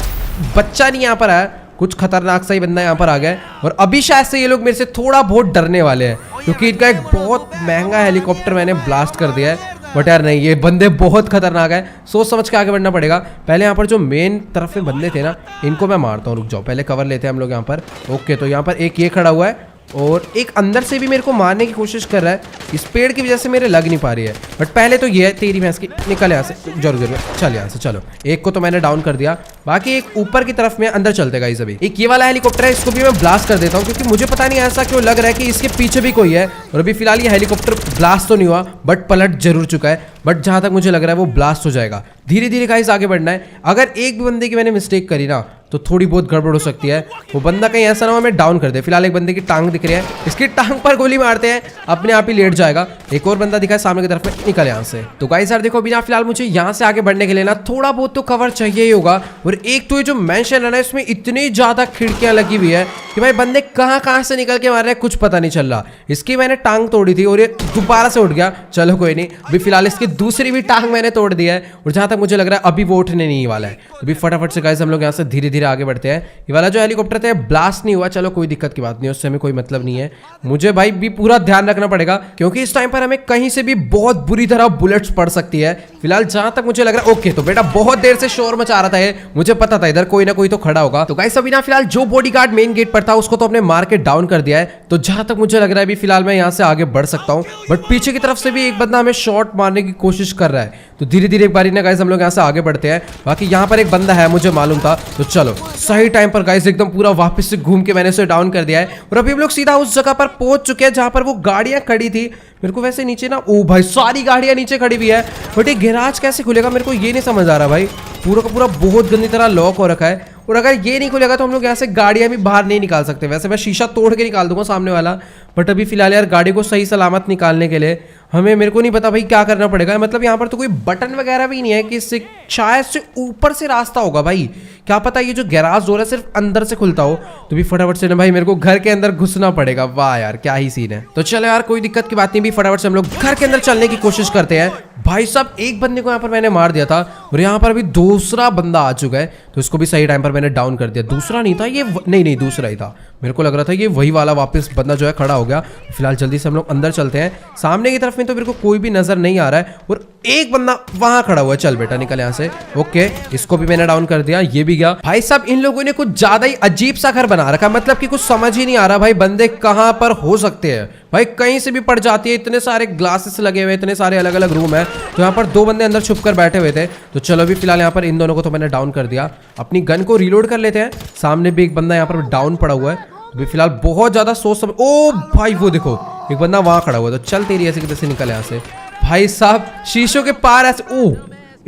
बच्चा नहीं यहाँ पर है, कुछ खतरनाक सा ही बंदा यहाँ पर आ गया है। और अभी शायद से ये लोग मेरे से थोड़ा बहुत डरने वाले हैं क्योंकि इनका एक बहुत महंगा हेलीकॉप्टर मैंने ब्लास्ट कर दिया है। बट यार नहीं, ये बंदे बहुत खतरनाक है, सोच समझ के आगे बढ़ना पड़ेगा। पहले यहाँ पर जो मेन तरफ में बंदे थे ना, इनको मैं मारता हूँ। रुक जाओ, पहले कवर लेते हैं हम लोग यहाँ पर। ओके तो यहाँ पर एक ये खड़ा हुआ है और एक अंदर से भी मेरे को मारने की कोशिश कर रहा है। इस पेड़ की वजह से मेरे लग नहीं पा रही है बट पहले तो ये है तेरी भैंस की, निकल यहाँ से जरूर चल यहाँ से। चलो एक को तो मैंने डाउन कर दिया, बाकी एक ऊपर की तरफ में अंदर चलते गाइस। अभी एक ये वाला हेलीकॉप्टर है, इसको भी मैं ब्लास्ट कर देता हूँ क्योंकि मुझे पता नहीं ऐसा क्यों लग रहा है कि इसके पीछे भी कोई है। और अभी फिलहाल ये हेलीकॉप्टर ब्लास्ट तो नहीं हुआ बट पलट जरूर चुका है, बट जहां तक मुझे लग रहा है वो ब्लास्ट हो जाएगा। धीरे धीरे गाइस आगे बढ़ना है। अगर एक भी बंदे की मैंने मिस्टेक करी ना तो थोड़ी बहुत गड़बड़ हो सकती है। वो बंदा कहीं ऐसा ना हो हमें डाउन कर दे। फिलहाल एक बंदे की टांग दिख रही है, इसकी टांग पर गोली मारते हैं, अपने आप ही लेट जाएगा। एक और बंदा दिखा है सामने की तरफ में, निकल यहाँ से। तो गाइस यार देखो बिना फिलहाल मुझे यहाँ से आगे बढ़ने के लिए ना थोड़ा बहुत तो कवर चाहिए ही होगा। और एक तो ये जो मेंशन है ना, इसमें इतनी ज्यादा खिड़कियां लगी हुई है कि भाई बंदे कहाँ से निकल के मार रहे हैं कुछ पता नहीं चल रहा। इसकी मैंने टांग तोड़ी थी और ये दोबारा से उठ गया। चलो कोई नहीं, अभी फिलहाल इसकी दूसरी भी टांग मैंने तोड़ दी है और जहां तक मुझे लग रहा है अभी वो उठने नहीं वाला है। तो अभी फटाफट से गाइस हम लोग यहाँ से धीरे धीरे आगे बढ़ते हैं। ये वाला जो हेलीकॉप्टर था ब्लास्ट नहीं हुआ, चलो कोई दिक्कत की बात नहीं, उससे हमें कोई मतलब नहीं है। मुझे भाई भी पूरा ध्यान रखना पड़ेगा क्योंकि इस टाइम पर हमें कहीं से भी बहुत बुरी तरह बुलेट्स पड़ सकती है। फिलहाल जहां तक मुझे लग रहा है ओके, तो बेटा बहुत देर से शोर मचा रहा था ये, मुझे पता था इधर कोई ना कोई तो खड़ा होगा। तो गाइस अभी ना फिलहाल जो बॉडीगार्ड मेन गेट पर था उसको तो अपने मार के डाउन कर दिया है। तो जहां तक मुझे लग रहा है अभी फिलहाल मैं यहाँ से आगे बढ़ सकता हूँ, बट पीछे की तरफ से भी एक बंदा हमें शॉट मारने की कोशिश कर रहा है। तो धीरे धीरे एक बारी ना गाइस हम लोग यहाँ से आगे बढ़ते हैं। बाकी यहाँ पर एक बंदा है, मुझे मालूम था। तो चलो सही टाइम पर गाइस एकदम पूरा वापस से घूम के मैंने उसे डाउन कर दिया है और अभी हम लोग सीधा उस जगह पर पहुंच चुके हैं जहां पर वो गाड़ियां खड़ी थी। मेरे को वैसे नीचे ना, ओ भाई सारी गाड़ियां नीचे खड़ी हुई है बट ये गैराज कैसे खुलेगा मेरे को ये नहीं समझ आ रहा भाई। पूरा का पूरा बहुत गंदी तरह लॉक हो रखा है और अगर ये नहीं खुलेगा तो हम लोग यहाँ से गाड़ियां भी बाहर नहीं निकाल सकते। वैसे मैं शीशा तोड़ के निकाल दूंगा सामने वाला, बट अभी फिलहाल यार गाड़ी को सही सलामत निकालने के लिए मेरे को नहीं पता भाई क्या करना पड़ेगा। मतलब यहाँ पर तो कोई बटन वगैरह भी नहीं है कि इससे शायद से ऊपर से रास्ता होगा भाई, क्या पता ये जो गैराज डोर है सिर्फ अंदर से खुलता हो। तो भी फटाफट से ना भाई मेरे को घर के अंदर घुसना पड़ेगा। वाह यार क्या ही सीन है। तो चलो यार कोई दिक्कत की बात नहीं, भी फटाफट से हम लोग घर के अंदर चलने की कोशिश करते हैं। भाई साहब एक बंदे को यहाँ पर मैंने मार दिया था और यहाँ पर अभी दूसरा बंदा आ चुका है, तो इसको भी सही टाइम पर मैंने डाउन कर दिया। दूसरा नहीं था ये, नहीं दूसरा ही था, मेरे को लग रहा था ये वही वाला वापस बंदा जो है खड़ा हो गया। फिलहाल जल्दी से हम लोग अंदर चलते हैं। सामने की तरफ में तो मेरे को कोई भी नजर नहीं आ रहा है और एक बंदा वहां खड़ा हुआ है। चल बेटा निकल यहाँ से। ओके इसको भी मैंने डाउन कर दिया, ये भी गया। भाई साहब इन लोगों ने कुछ ज्यादा ही अजीब सा घर बना रखा, मतलब कि कुछ समझ ही नहीं आ रहा भाई बंदे कहां पर हो सकते हैं। भाई कहीं से भी पड़ जाती है, इतने सारे ग्लासेस लगे हुए, इतने सारे अलग अलग रूम है। तो यहाँ पर दो बंदे अंदर छुप कर बैठे हुए थे। तो चलो अभी फिलहाल यहाँ पर इन दोनों को तो मैंने डाउन कर दिया। अपनी गन को रिलोड कर लेते हैं। सामने भी एक बंदा यहाँ पर डाउन पड़ा हुआ है। अभी फिलहाल बहुत ज्यादा सोच समझ, ओ भाई वो देखो एक बंदा वहां खड़ा हुआ है। तो चल तेरी ऐसे किधर से निकल यहाँ से। भाई साहब शीशों के पार ऐसे, ओ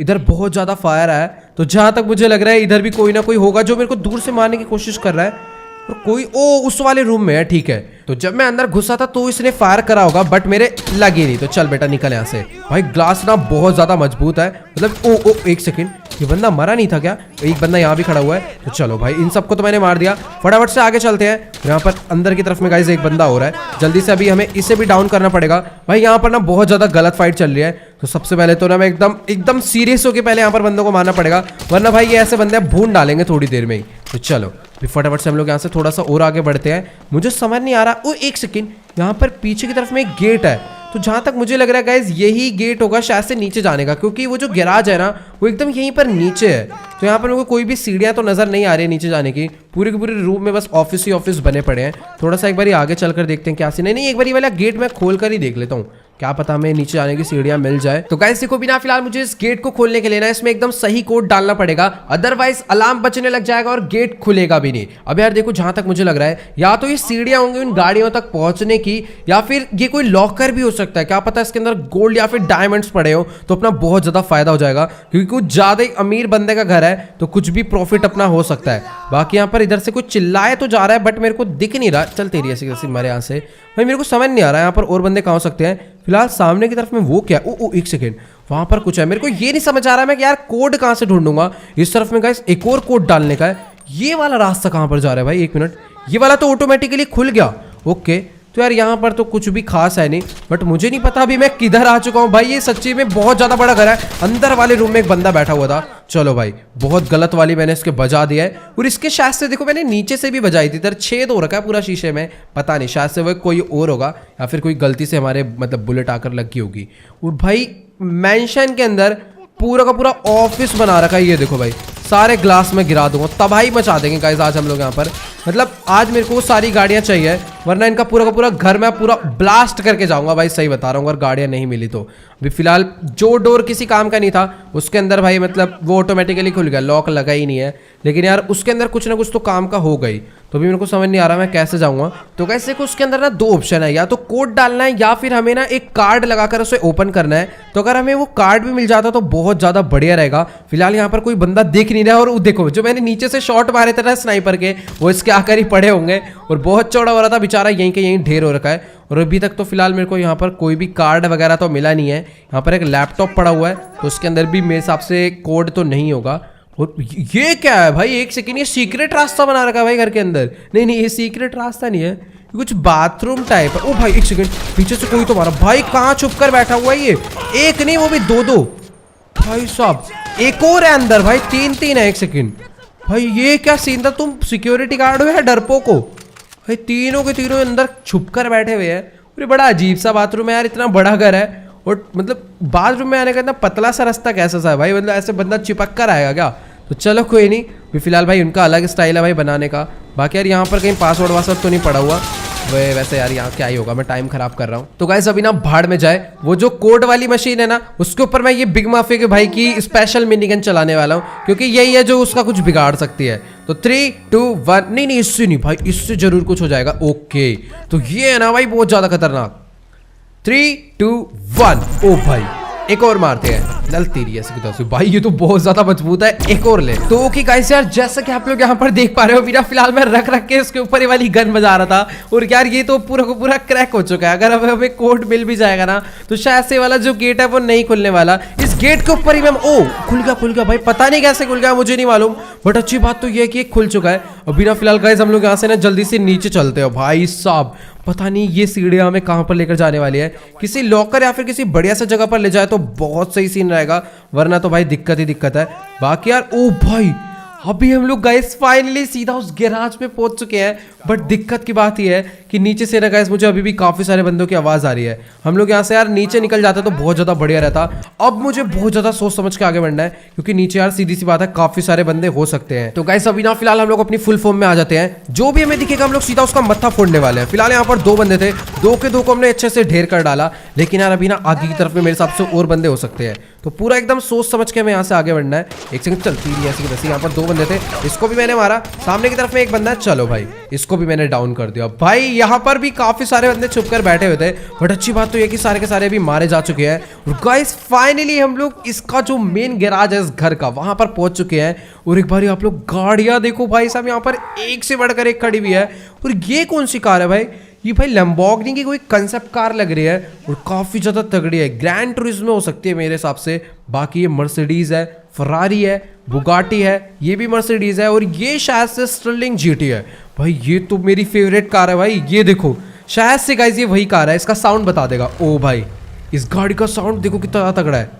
इधर बहुत ज्यादा फायर है। तो जहां तक मुझे लग रहा है इधर भी कोई ना कोई होगा जो मेरे को दूर से मारने की कोशिश कर रहा है। और कोई उस वाले रूम में है, ठीक है। तो जब मैं अंदर घुसा था तो इसने फायर करा होगा बट मेरे लगी नहीं। तो चल बेटा निकल यहाँ से। भाई ग्लास ना बहुत ज्यादा मजबूत है, मतलब ओ एक सेकंड, ये बंदा मरा नहीं था क्या? एक बंदा यहाँ भी खड़ा हुआ है। तो चलो भाई इन सबको तो मैंने मार दिया, फटाफट से आगे चलते हैं। यहाँ पर अंदर की तरफ में गाइस एक बंदा हो रहा है, जल्दी से अभी हमें इसे भी डाउन करना पड़ेगा। भाई यहाँ पर ना बहुत ज़्यादा गलत फाइट चल रही है, तो सबसे पहले तो ना मैं एकदम सीरियस होकर पहले यहाँ पर बंदों को मारना पड़ेगा, वरना भाई ये ऐसे बंदे भून डालेंगे थोड़ी देर में ही। तो चलो फटाफट से हम लोग यहाँ से थोड़ा सा और आगे बढ़ते हैं। मुझे समझ नहीं आ रहा, ओ एक सेकेंड, यहाँ पर पीछे की तरफ में एक गेट है, तो जहाँ तक मुझे लग रहा है गाइज यही गेट होगा शायद से नीचे जाने का, क्योंकि वो जो गैराज है ना वो एकदम यहीं पर नीचे है। तो यहाँ पर मेरे को कोई भी सीढ़ियाँ तो नजर नहीं आ रही है नीचे जाने की, पूरे के पूरे रूम में बस ऑफिस ही ऑफिस बने पड़े हैं। थोड़ा सा एक बार आगे चलकर देखते हैं क्या सीन है। नहीं, एक बार ये वाला गेट मैं खोल कर ही देख लेता हूँ, क्या पता हमें नीचे जाने की सीढ़ियां मिल जाए। तो गाइस देखो बिना फिलहाल मुझे इस गेट को खोलने के लिए ना इसमें एकदम सही कोड डालना पड़ेगा, अदरवाइज अलार्म बजने लग जाएगा और गेट खुलेगा भी नहीं। अब यार देखो जहां तक मुझे लग रहा है या तो ये सीढ़ियां होंगी उन गाड़ियों तक पहुंचने की, या फिर ये कोई लॉकर भी हो सकता है, क्या पता इसके अंदर गोल्ड या फिर डायमंड्स पड़े हो, तो अपना बहुत ज्यादा फायदा हो जाएगा, क्योंकि कुछ ज्यादा ही अमीर बंदे का घर है तो कुछ भी प्रॉफिट अपना हो सकता है। बाकी यहाँ पर इधर से कुछ चिल्लाए तो जा रहा है बट मेरे को दिख नहीं रहा। चल तेरी ऐसी कैसी मरे यहाँ से भाई, मेरे को समझ नहीं आ रहा है यहाँ पर और बंदे कहाँ हो सकते हैं। फिलहाल सामने की तरफ में वो क्या, ओ एक सेकेंड, वहां पर कुछ है, मेरे को ये नहीं समझ आ रहा है मैं कि यार कोड कहां से ढूंढूंगा। इस तरफ में गाइस एक और कोड डालने का है, ये वाला रास्ता कहां पर जा रहा है भाई? एक मिनट, ये वाला तो ऑटोमेटिकली खुल गया, ओके। तो यार यहाँ पर तो कुछ भी खास है नहीं, बट मुझे नहीं पता अभी मैं किधर आ चुका हूँ भाई। ये सच्ची में बहुत ज्यादा बड़ा घर है, अंदर वाले रूम में एक बंदा बैठा हुआ था। चलो भाई बहुत गलत वाली मैंने इसके बजा दिया है, और इसके शायद से देखो मैंने नीचे से भी बजाई थी, इधर छेद हो रखा है पूरा शीशे में, पता नहीं शायद से वो कोई और होगा या फिर कोई गलती से हमारे मतलब बुलेट आकर लगी होगी। और भाई मेंशन के अंदर पूरा का पूरा ऑफिस बना रखा है, ये देखो भाई सारे ग्लास में गिरा दूंगा, तबाही मचा देंगे गाइस आज हम लोग यहाँ पर। मतलब आज मेरे को सारी गाड़ियां चाहिए, वरना इनका पूरा का पूरा घर मैं पूरा ब्लास्ट करके जाऊंगा भाई, सही बता रहा हूँ। अगर गाड़ियां नहीं मिली तो अभी फिलहाल जो डोर किसी काम का नहीं था उसके अंदर भाई मतलब वो ऑटोमेटिकली खुल गया, लॉक लगा ही नहीं है, लेकिन यार उसके अंदर कुछ ना कुछ तो काम का हो गई। तो अभी मेरे को समझ नहीं आ रहा मैं कैसे जाऊंगा। तो कैसे को उसके अंदर ना दो ऑप्शन है, या तो कोड डालना है या फिर हमें ना एक कार्ड लगाकर उसे ओपन करना है। तो अगर हमें वो कार्ड भी मिल जाता तो बहुत ज्यादा बढ़िया रहेगा। फिलहाल यहाँ पर कोई बंदा दिख नहीं रहा है, और देखो जो मैंने नीचे से शॉट मारे थे ना स्नाइपर के, वो इसके आकर ही पड़े होंगे, और बहुत चौड़ा हो रहा था बेचारा, यहीं के यहीं ढेर हो रखा है। और अभी तक तो फिलहाल मेरे को यहाँ पर कोई भी कार्ड वगैरह तो मिला नहीं है। यहाँ पर एक लैपटॉप पड़ा हुआ है, तो उसके अंदर भी मेरे हिसाब से कोड तो नहीं होगा। और ये क्या है भाई, एक सेकेंड, ये सीक्रेट रास्ता बना रखा है भाई घर के अंदर। नहीं ये सीक्रेट रास्ता नहीं है, कुछ बाथरूम टाइप है। ओ भाई एक सेकेंड, पीछे से कोई तो मारा भाई, कहाँ छुप कर बैठा हुआ है ये? एक नहीं वो भी दो भाई साहब, एक और है अंदर भाई, तीन है। एक सेकेंड भाई ये क्या सीन था, तुम सिक्योरिटी गार्ड हो या डरपोक हो भाई? तीनों के तीनों अंदर छुप कर बैठे हुए हैं। और बड़ा अजीब सा बाथरूम है यार, इतना बड़ा घर है, और मतलब बाथरूम में आने का इतना पतला सा रास्ता कैसा सा है भाई? मतलब ऐसे बंदा चिपक कर आएगा क्या? तो चलो कोई नहीं, भी फिलहाल भाई उनका अलग स्टाइल है भाई बनाने का। बाकी यार यहाँ पर कहीं पासवर्ड वासवर्ड तो नहीं पड़ा हुआ वैसे यार, यहाँ क्या ही होगा, मैं टाइम खराब कर रहा हूँ। तो गाइस अभी ना भाड़ में जाए, वो जो कोड वाली मशीन है ना उसके ऊपर मैं ये बिग माफिया के भाई की स्पेशल मिनीगन चलाने वाला हूँ, क्योंकि यही है जो उसका कुछ बिगाड़ सकती है। तो 3, 2, 1, नहीं इससे नहीं भाई, इससे जरूर कुछ हो जाएगा। ओके तो ये है ना भाई बहुत ज्यादा खतरनाक। 3, 2, 1, ओ भाई एक और मारते हैं, जलती रही है भाई, ये तो बहुत ज्यादा मजबूत है, एक और ले। तो ओके गाइस यार जैसा कि आप लोग यहाँ पर देख पा रहे हो, मेरा फिलहाल मैं रख के इसके ऊपर ये वाली गन बजा रहा था, और यार ये तो पूरा को पूरा क्रैक हो चुका है। अगर अब हमें कोड मिल भी जाएगा ना तो शायद से वाला जो गेट है वो नहीं खुलने वाला। इस गेट के ऊपर ही मैं खुल गया भाई, पता नहीं कैसे खुल गया, मुझे नहीं मालूम, बट अच्छी बात तो ये है कि खुल चुका है। अभी ना फिलहाल गाइस हम लोग यहाँ से ना जल्दी से नीचे चलते हो भाई साहब। पता नहीं ये सीढ़ियां हमें कहां पर लेकर जाने वाली है, किसी लॉकर या फिर किसी बढ़िया सा जगह पर ले जाए तो बहुत सही सीन रहेगा, वरना तो भाई दिक्कत ही दिक्कत है। बाकी यार ओ भाई अभी हम लोग गाइस फाइनली सीधा उस गैराज पे पहुंच चुके हैं, बट दिक्कत की बात यह है कि नीचे से ना गाइस मुझे अभी भी काफी सारे बंदों की आवाज आ रही है। हम लोग यहाँ से यार नीचे निकल जाते तो बहुत ज्यादा बढ़िया रहता। अब मुझे बहुत ज्यादा सोच समझ के आगे बढ़ना है, क्योंकि नीचे यार सीधी सी बात है काफी सारे बंदे हो सकते हैं। तो गाइस अभी ना फिलहाल हम लोग अपनी फुल फॉर्म में आ जाते हैं, जो भी हमें दिखेगा हम लोग सीधा उसका मत्था फोड़ने वाले हैं। फिलहाल यहाँ पर 2 बंदे थे, 2 के 2 को हमने अच्छे से ढेर कर डाला, लेकिन यार अभी ना आगे की तरफ में मेरे हिसाब से और बंदे हो सकते हैं, तो पूरा एकदम सोच समझ के हमें यहाँ से आगे बढ़ना है। एक सेकंड चलती है ऐसी वैसे, यहाँ पर 2 बंदे थे, इसको भी मैंने मारा, सामने की तरफ में एक बंदा है, चलो भाई इसको भी मैंने डाउन कर दिया। भाई यहाँ पर भी काफी सारे बंदे छुप कर बैठे हुए थे, बट अच्छी बात तो ये कि सारे के सारे भी मारे जा चुके हैं। और गाइस फाइनली हम लोग इसका जो मेन गैराज है इस घर का वहां पर पहुंच चुके हैं। और एक बार आप लोग गाड़ियां देखो भाई साहब, यहाँ पर एक से बढ़कर एक खड़ी हुई है। और ये कौन सी कार है भाई? ये भाई लैम्बोर्गिनी की कोई कंसेप्ट कार लग रही है, और काफी ज्यादा तगड़ी है, ग्रैंड टूरिज्मो हो सकती है मेरे हिसाब से। बाकी ये मर्सिडीज है, फरारी है, बुगाटी है, ये भी मर्सिडीज है और ये शायद से स्टर्लिंग जीटी है। भाई ये तो मेरी फेवरेट कार है भाई, ये देखो शायद से गाइस ये वही कार है। इसका साउंड बता देगा। ओ भाई इस गाड़ी का साउंड देखो कितना तगड़ा है।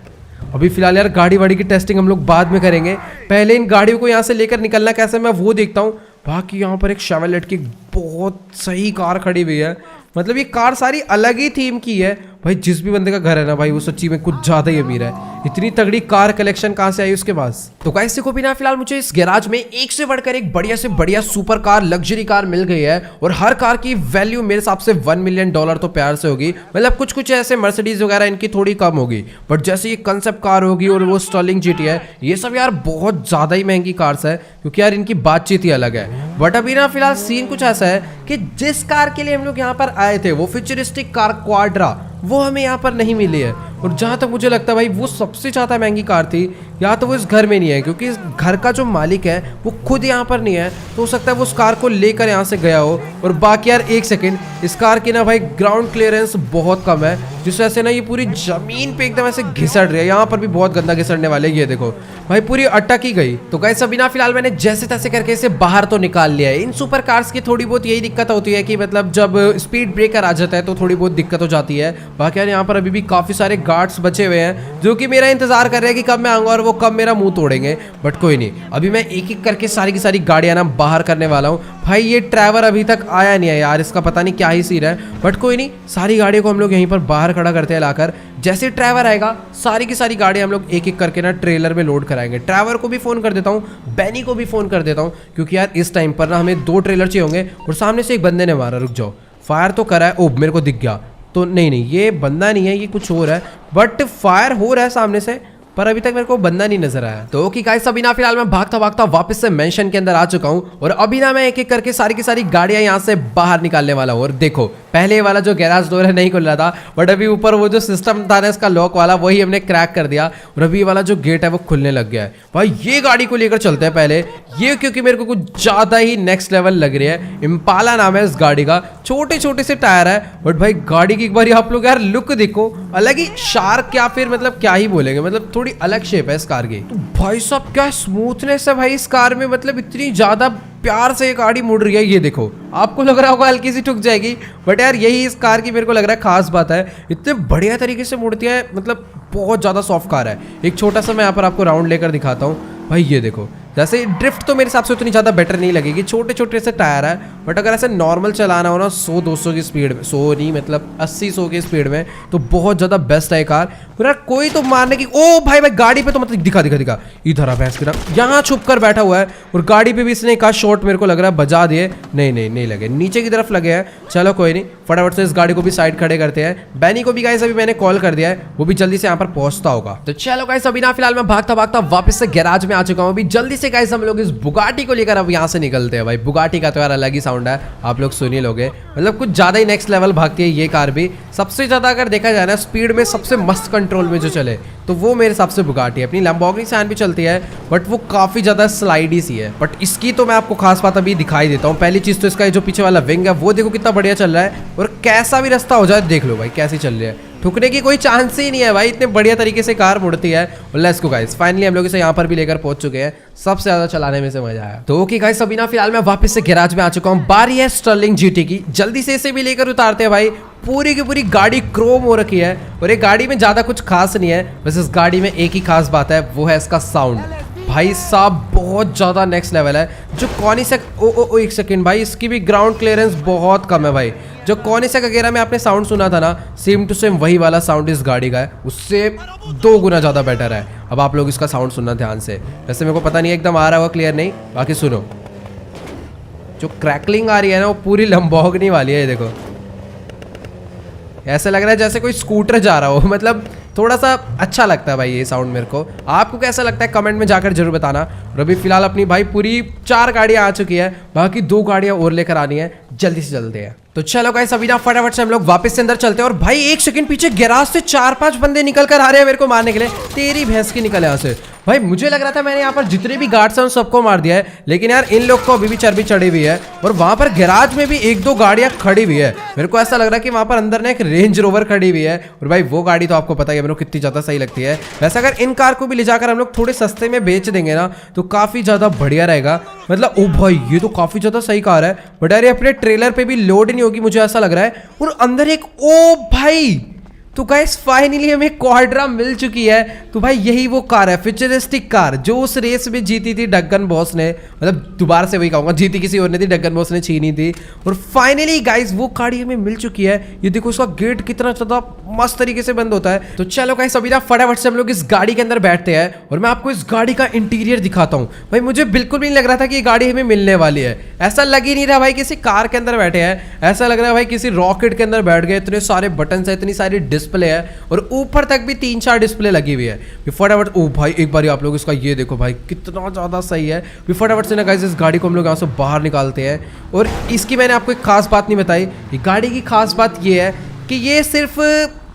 अभी फिलहाल यार गाड़ी वाड़ी की टेस्टिंग हम लोग बाद में करेंगे, पहले इन गाड़ियों को यहाँ से लेकर निकलना कैसे मैं वो देखता हूँ। बाकी यहाँ पर एक शेवरलेट की बहुत सही कार खड़ी हुई है, मतलब ये कार सारी अलग ही थीम की है। भाई जिस भी बंदे का घर है ना भाई वो सच्ची में कुछ ज्यादा ही अमीर है। इतनी तगड़ी कार कलेक्शन कहाँ से आई उसके पास। तो गाइस देखो बिना फिलहाल मुझे इस गैराज में एक से बढ़कर एक बढ़िया से बढ़िया सुपर कार लग्जरी कार मिल गई है और हर कार की वैल्यू मेरे हिसाब से $1 मिलियन तो प्यार से होगी। मतलब कुछ कुछ ऐसे मर्सिडीज वगैरह इनकी थोड़ी कम होगी, बट जैसे ये कंसेप्ट कार होगी और वो स्टर्लिंग जीटी है, ये सब यार बहुत ज्यादा ही महंगी कार्स है क्योंकि यार इनकी बातचीत ही अलग है। बट अभी ना फिलहाल सीन कुछ ऐसा है कि जिस कार के लिए हम लोग यहाँ पर आए थे वो फ्यूचरिस्टिक कार क्वाड्रा, वो हमें यहाँ पर नहीं मिली है। और जहाँ तक मुझे लगता है भाई वो सबसे ज़्यादा महंगी कार थी, या तो वो इस घर में नहीं है क्योंकि इस घर का जो मालिक है वो खुद यहाँ पर नहीं है, तो हो सकता है वो उस कार को लेकर यहाँ से गया हो। और बाकी यार एक सेकंड, इस कार की ना भाई ग्राउंड क्लियरेंस बहुत कम है, जिस वजह से ना ये पूरी जमीन पे एकदम ऐसे घिसड़ रही है। यहाँ पर भी बहुत गंदा घिसड़ने वाले, ये देखो भाई पूरी अटक ही गई। तो गाइस अभी ना फिलहाल मैंने जैसे तैसे करके इसे बाहर तो निकाल लिया है। इन सुपर कार्स की थोड़ी बहुत यही दिक्कत होती है कि मतलब जब स्पीड ब्रेकर आ जाता है तो थोड़ी बहुत दिक्कत हो जाती है। बाकी यार यहाँ पर अभी भी काफी सारे गार्ड्स बचे हुए हैं जो कि मेरा इंतजार कर रहे हैं कि कब मैं आऊंगा और वो कब मेरा मुंह तोड़ेंगे। बट कोई नहीं, अभी मैं एक एक करके सारी की सारी गाड़ियां ना बाहर करने वाला हूँ। भाई ये ड्राइवर अभी तक आया नहीं है यार, इसका पता नहीं क्या ही सीन है। बट कोई नहीं, सारी गाड़ियों को हम लोग यहीं पर बाहर खड़ा करते हैं लाकर। जैसे ड्राइवर आएगा सारी की सारी गाड़ियां हम लोग एक एक करके ना ट्रेलर में लोड कराएंगे। ड्राइवर को भी फोन कर देता हूँ, बैनी को भी फोन कर देता हूँ, क्योंकि यार इस टाइम पर ना हमें 2 ट्रेलर चाहिए होंगे। और सामने से एक बंदे ने मारा, रुक जाओ, फायर तो करा है। ओ मेरे को दिख गया, तो नहीं ये बंदा नहीं है, ये कुछ और है, बट फायर हो रहा है सामने से, पर अभी तक मेरे को बंदा नहीं नजर आया। तो ओके गाइस अभी ना फिलहाल मैं भागता भागता वापस से मेंशन के अंदर आ चुका हूं और अभी ना मैं एक एक करके सारी की सारी गाड़ियां यहां से बाहर निकालने वाला हूं। और देखो पहले वाला जो गैराज डोर है नहीं खुल रहा था, बट अभी ऊपर वो जो सिस्टम था ना इसका लॉक वाला, वही हमने क्रैक कर दिया और अभी वाला जो गेट है वो खुलने लग गया है। भाई ये गाड़ी को लेकर चलते हैं पहले, ये क्योंकि मेरे को कुछ ज्यादा ही नेक्स्ट लेवल लग रही है। इम्पाला नाम है इस गाड़ी का, छोटे छोटे से टायर है, बट भाई गाड़ी की एक बार आप लोग यार लुक देखो, अलग ही शार्क या फिर मतलब क्या ही बोलेंगे, मतलब थोड़ी अलग शेप है इस कार की। तो भाई साहब क्या स्मूथनेस है भाई इस कार में, मतलब इतनी ज्यादा प्यार से ये गाड़ी मुड़ रही है। ये देखो आपको लग रहा होगा हल्की सी ठुक जाएगी, बट यार यही इस कार की मेरे को लग रहा है खास बात है, इतने बढ़िया तरीके से मुड़ती है, मतलब बहुत ज्यादा सॉफ्ट कार है। एक छोटा सा मैं यहाँ पर आपको राउंड लेकर दिखाता हूँ। भाई ये देखो, जैसे ड्रिफ्ट तो मेरे हिसाब से उतनी ज़्यादा बेटर नहीं लगेगी, छोटे छोटे से टायर है, बट अगर ऐसे नॉर्मल चलाना हो ना 100-200 की स्पीड में, 100 नहीं मतलब 80-100 की स्पीड में, तो बहुत ज़्यादा बेस्ट है कार। यार कोई तो मारने की, ओ भाई गाड़ी पे तो मतलब दिखा इधर आ भैंस की तरह, यहाँ छुप कर बैठा हुआ है और गाड़ी पे भी इसने एक शॉट मेरे को लग रहा है बजा दिए। नहीं लगे, नीचे की तरफ लगे हैं। चलो कोई नहीं, फटाफट से इस गाड़ी को भी साइड खड़े करते हैं। बैनी को भी गाइस अभी मैंने कॉल कर दिया है, वो भी जल्दी से यहाँ पर पहुंचता होगा। तो चलो गाइस अभी ना फिलहाल मैं भागता भागता वापस से गैराज में आ चुका हूँ। अभी जल्दी से गाइस हम लोग इस बुगाटी को लेकर अब यहाँ से निकलते हैं। भाई बुगाटी का तो यार अलग ही साउंड है, आप लोग सुन ही लोगे, मतलब कुछ ज्यादा ही नेक्स्ट लेवल भागती है ये कार भी। सबसे ज्यादा अगर देखा जाए ना स्पीड में सबसे मस्त कंट्रोल में जो चले तो वो मेरे हिसाब से बुगाटी है। अपनी लैम्बोर्गिनी सैन भी चलती है, बट वो काफी ज्यादा स्लाइडी सी है। बट इसकी तो मैं आपको खास बात अभी दिखाई देता हूँ। पहली चीज तो इसका जो पीछे वाला विंग है वो देखो कितना बढ़िया चल रहा है, और कैसा भी रास्ता हो जाए देख लो भाई कैसी चल रही है, ठुकने की कोई चांस ही नहीं है भाई, इतने बढ़िया तरीके से कार मुड़ती है। और लेट्स गो गाइस, फाइनली हम लोग इसे यहाँ पर भी लेकर पहुंच चुके हैं। सबसे ज्यादा चलाने में से मजा आया। तो ओके गाइस अभी ना फिलहाल मैं वापस से गैराज में आ चुका हूँ। बारी है स्टर्लिंग जीटी की, जल्दी से इसे भी लेकर उतारते हैं भाई। पूरी की पूरी गाड़ी क्रोम हो रखी है और एक गाड़ी में ज्यादा कुछ खास नहीं है, बस इस गाड़ी में एक ही खास बात है, वो है इसका साउंड। भाई साहब बहुत ज्यादा नेक्स्ट लेवल है। जो कॉनिसेक ओ एक सेकंड भाई, इसकी भी ग्राउंड क्लियरेंस बहुत कम है भाई। जो कॉनिसेक वगैरह में आपने साउंड सुना था ना, सेम टू सेम वही वाला साउंड इस गाड़ी का है, उससे 2 गुना ज्यादा बेटर है। अब आप लोग इसका साउंड सुनना ध्यान से, वैसे मेरे को पता नहीं एकदम आ रहा होगा क्लियर नहीं, बाकी सुनो जो क्रैकलिंग आ रही है ना वो पूरी लंबोर्गिनी वाली है। ये देखो ऐसा लग रहा है जैसे कोई स्कूटर जा रहा हो, मतलब थोड़ा सा अच्छा लगता है भाई ये साउंड मेरे को। आपको कैसा लगता है कमेंट में जाकर जरूर बताना। और अभी फिलहाल अपनी भाई पूरी 4 गाड़ियां आ चुकी है, बाकी 2 गाड़ियां और लेकर आनी है, जल्दी से चलते हैं। तो तो चलो गाइस अभी ना फटाफट से हम लोग वापस से अंदर चलते हैं। और भाई एक सेकंड पीछे गैराज से 4-5 बंदे निकल कर आ रहे हैं मेरे को मारने के लिए। तेरी भैंस की निकल यहाँ से। भाई मुझे लग रहा था मैंने यहाँ पर जितने भी गार्ड्स हैं उन सबको मार दिया है, लेकिन यार इन लोग को अभी भी चर्बी चढ़ी हुई है। और वहां पर गैराज में भी 1-2 गाड़ियां खड़ी हुई है। मेरे को ऐसा लग रहा है कि वहां पर अंदर ना एक रेंज रोवर खड़ी हुई है। और भाई वो गाड़ी तो आपको पता ही है मेरे को कितनी ज्यादा सही लगती है। वैसे अगर इन कार को भी ले जाकर हम लोग थोड़े सस्ते में बेच देंगे ना तो काफी ज्यादा बढ़िया रहेगा। मतलब ओ भाई ये तो काफी ज्यादा सही कार है, बट यार ये अपने ट्रेलर पे भी लोड नहीं होगी मुझे ऐसा लग रहा है। और अंदर एक ओ भाई तो गाइस फाइनली हमें क्वाड्रा मिल चुकी है। तो भाई यही वो कार है, फ्यूचरिस्टिक कार जो उस रेस में जीती थी डग्गन बॉस ने। मतलब दोबारा से वही कहूंगा, जीती किसी और ने थी, डग्गन बॉस ने छीनी थी। और फाइनली गाइस वो गाड़ी हमें मिल चुकी है। ये देखो उसका गेट कितना ज्यादा मस्त तरीके से बंद होता है। तो चलो गाइस अभी ना फटाफट से हम लोग इस गाड़ी के अंदर बैठते हैं और मैं आपको इस गाड़ी का इंटीरियर दिखाता हूँ। भाई मुझे बिल्कुल भी नहीं लग रहा था कि ये गाड़ी हमें मिलने वाली है। ऐसा लग ही नहीं रहा भाई किसी कार के अंदर बैठे हैं, ऐसा लग रहा है भाई किसी रॉकेट के अंदर बैठ गए। इतने सारे बटन है, इतनी सारी डिस्प्ले है और ऊपर तक भी 3-4 डिस्प्ले लगी हुई है। फटाफट ओ भाई एक बार आप लोग इसका ये देखो भाई कितना ज्यादा सही है। फटाफट से ना गाइस इस गाड़ी को हम लोग यहाँ से बाहर निकालते हैं। और इसकी मैंने आपको एक खास बात नहीं बताई। ये गाड़ी की खास बात ये है कि ये सिर्फ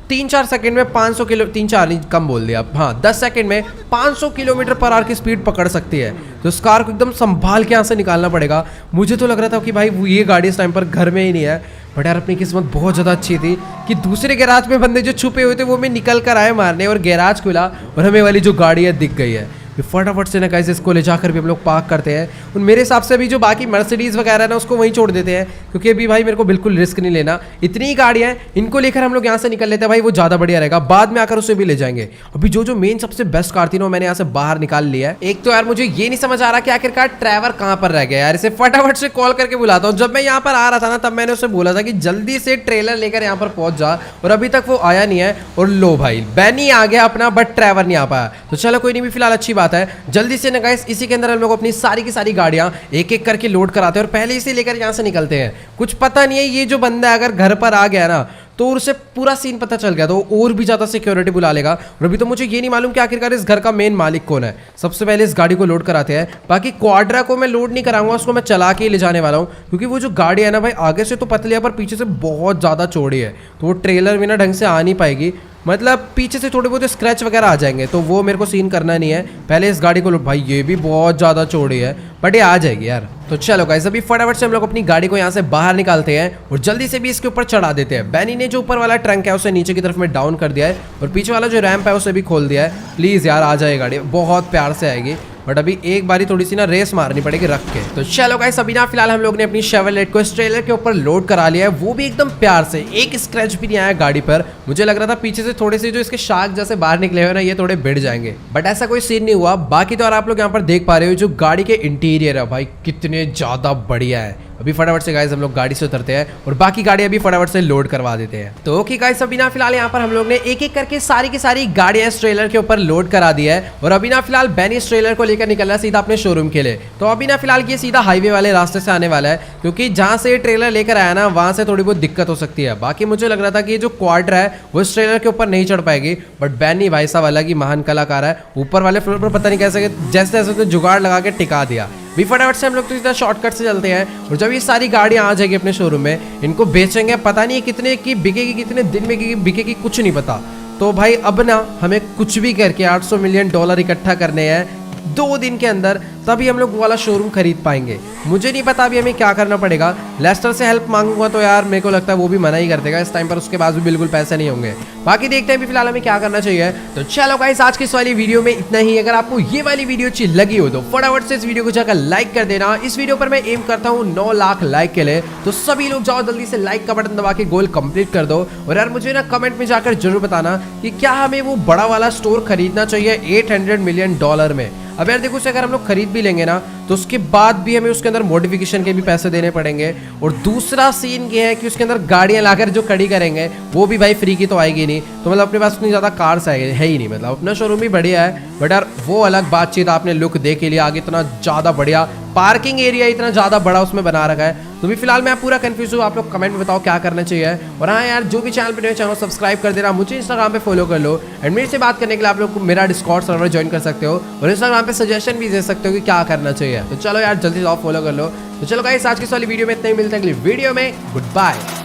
3-4 सेकंड में 500 किलो 3-4 नहीं कम बोल दिया, हाँ 10 सेकंड में 500 किलोमीटर पर आवर की स्पीड पकड़ सकती है। तो इस कार को एकदम संभाल के यहाँ से निकालना पड़ेगा। मुझे तो लग रहा था कि भाई ये गाड़ी इस टाइम पर घर में ही नहीं है, बट यार अपनी किस्मत बहुत ज़्यादा अच्छी थी कि दूसरे गैराज में बंदे जो छुपे हुए थे वो में निकल कर आए मारने और गैराज खुला और हमें वाली जो गाड़ी है दिख गई है। फटाफट से ना गाइस इसको ले जाकर भी हम लोग पार्क करते हैं। और मेरे हिसाब से अभी जो बाकी मर्सिडीज वगैरह ना उसको वहीं छोड़ देते हैं, क्योंकि अभी भाई मेरे को बिल्कुल रिस्क नहीं लेना। इतनी ही गाड़ियां हैं, इनको लेकर हम लोग यहाँ से निकल लेते हैं भाई, वो ज़्यादा बढ़िया रहेगा। बाद में आकर उसे भी ले जाएंगे। अभी जो मेन सबसे बेस्ट कार थी ना मैंने यहाँ से बाहर निकाल लिया है। एक तो यार मुझे ये नहीं समझ आ रहा कि आखिरकार ट्रैवर कहाँ पर रह गया यार, इसे फटाफट से कॉल करके बुलाता हूँ। जब मैं यहाँ पर आ रहा था ना तब मैंने उसे बोला था कि जल्दी से ट्रेलर लेकर यहाँ पर पहुंच जा, और अभी तक वो आया नहीं है। और लो भाई बैनी आ गया अपना, बट ट्रैवर नहीं आ पाया। तो चलो कोई नहीं, भी फिलहाल अच्छी बात है। जल्दी से ना गाइस इसी के अंदर हम लोग अपनी सारी की सारी गाड़ियां एक एक करके लोड कराते हैं और पहले इसे लेकर यहां से निकलते हैं। कुछ पता नहीं है ये जो बंदा अगर घर पर आ गया ना तो उसे पूरा सीन पता चल गया तो और भी ज्यादा सिक्योरिटी बुला लेगा। और अभी तो मुझे ये नहीं मालूम कि आखिरकार इस घर का मेन मालिक कौन है। सबसे पहले इस गाड़ी को लोड कराते हैं। बाकी क्वाड्रा को मैं लोड नहीं कराऊंगा, उसको मैं चला के ले जाने वाला हूँ, क्योंकि वो जो गाड़ी है ना भाई आगे से तो पतली है पर पीछे से बहुत ज्यादा चौड़ी है, तो वो ट्रेलर में ना ढंग से आ नहीं पाएगी। मतलब पीछे से थोड़े बहुत स्क्रैच वगैरह आ जाएंगे, तो वो मेरे को सीन करना नहीं है। पहले इस गाड़ी को लो, भाई ये भी बहुत ज़्यादा चौड़ी है बट ये आ जाएगी यार। तो चलो गाइस अभी फटाफट से हम लोग अपनी गाड़ी को यहाँ से बाहर निकालते हैं और जल्दी से भी इसके ऊपर चढ़ा देते हैं। बैनी ने जो ऊपर वाला ट्रंक है उसे नीचे की तरफ में डाउन कर दिया है और पीछे वाला जो रैंप है उसे भी खोल दिया है। प्लीज़ यार आ जाए गाड़ी, बहुत प्यार से आएगी, बट अभी एक बारी थोड़ी सी ना रेस मारनी पड़ेगी रख के। तो चलो गाइस अभी ना फिलहाल हम लोग ने अपनी शेवरलेट को इस ट्रेलर के ऊपर लोड करा लिया है, वो भी एकदम प्यार से। एक स्क्रैच भी नहीं आया गाड़ी पर। मुझे लग रहा था पीछे से थोड़े से जो इसके शार्क जैसे बाहर निकले हुए ना ये थोड़े भिड़ जाएंगे, बट ऐसा कोई सीन नहीं हुआ। बाकी तो और आप लोग यहाँ पर देख पा रहे हो जो गाड़ी के इंटीरियर है भाई कितने ज्यादा बढ़िया है। अभी फटाफट से गाइस हम लोग गाड़ी से उतरते हैं और बाकी गाड़ी अभी फटाफट से लोड करवा देते हैं। तो ओके गाइस अभी ना फिलहाल यहाँ पर हम लोग ने एक एक करके सारी की सारी गाड़ियां इस ट्रेलर के ऊपर लोड करा दी है और अभी ना फिलहाल बैनी इस ट्रेलर को लेकर निकल रहा है सीधा अपने शोरूम के लिए। तो अभी ना फिलहाल ये सीधा हाईवे वाले रास्ते से आने वाला है, क्योंकि जहां से ये ट्रेलर लेकर आया ना वहां से थोड़ी बहुत दिक्कत हो सकती है। बाकी मुझे लग रहा था कि ये जो क्वाड्रा है वो इस ट्रेलर के ऊपर नहीं चढ़ पाएगी, बट बैनी भाई साहब अलग ही महान कलाकार है। ऊपर वाले फ्लोर पर पता नहीं कैसे जैसे तैसे जुगाड़ लगा के टिका दिया। भी फटाफट से हम लोग तो सीधा शॉर्टकट से चलते हैं और जब ये सारी गाड़ियां आ जाएगी अपने शोरूम में इनको बेचेंगे। पता नहीं कितने की बिकेगी, कितने दिन में बिकेगी कुछ नहीं पता। तो भाई अब ना हमें कुछ भी करके $800 मिलियन इकट्ठा करने हैं 2 दिन के अंदर, तभी हम लोग वो वाला शोरूम खरीद पाएंगे। मुझे नहीं पता अभी हमें क्या करना पड़ेगा। लेस्टर से हेल्प मांगूंगा तो यार मेरे को लगता है वो भी मना ही कर देगा इस टाइम पर, उसके पास भी बिल्कुल पैसे नहीं होंगे। बाकी देखते हैं भी फिलहाल हमें क्या करना चाहिए। तो चलो गाइस आज की इस वाली वीडियो में इतना ही। अगर आपको ये वाली वीडियो अच्छी लगी हो तो फटाफट से इस वीडियो को जाकर लाइक कर देना। इस वीडियो पर मैं एम करता हूँ 9 लाख लाइक के लिए, तो सभी लोग जाओ जल्दी से लाइक का बटन दबा के गोल कंप्लीट कर दो। और यार मुझे ना कमेंट में जाकर जरूर बताना कि क्या हमें वो बड़ा वाला स्टोर खरीदना चाहिए $800 मिलियन में। अब यार देखो अगर हम लोग खरीद भी लेंगे ना तो उसके बाद भी हमें उसके अंदर मॉडिफिकेशन के भी पैसे देने पड़ेंगे। और दूसरा सीन ये है कि उसके अंदर गाड़ियां लाकर जो खड़ी करेंगे वो भी भाई फ्री की तो आएगी नहीं। तो मतलब अपने पास उतनी ज़्यादा कार्स है ही नहीं। मतलब अपना शोरूम भी बढ़िया है, बट यार वो अलग बातचीत। आपने लुक देख लिया, आगे इतना ज़्यादा बढ़िया पार्किंग एरिया इतना ज़्यादा बड़ा उसमें बना रखा है, तो भी फिलहाल मैं पूरा कंफ्यूज हूँ, आप लोग कमेंट में बताओ क्या करना चाहिए। और हाँ यार, जो भी चैनल पे नए चैनल सब्सक्राइब कर देना, मुझे इंस्टाग्राम पे फॉलो कर लो एंड मेरे से बात करने के लिए आप लोग मेरा डिस्कॉर्ड सर्वर ज्वाइन कर सकते हो और इंस्टाग्राम पे सजेशन भी दे सकते हो कि क्या करना चाहिए। तो चलो यार जल्दी से फॉलो कर लो। तो चलो गाइस, आज की इस वाली वीडियो में इतना ही, मिलते हैं अगली वीडियो में। Good bye.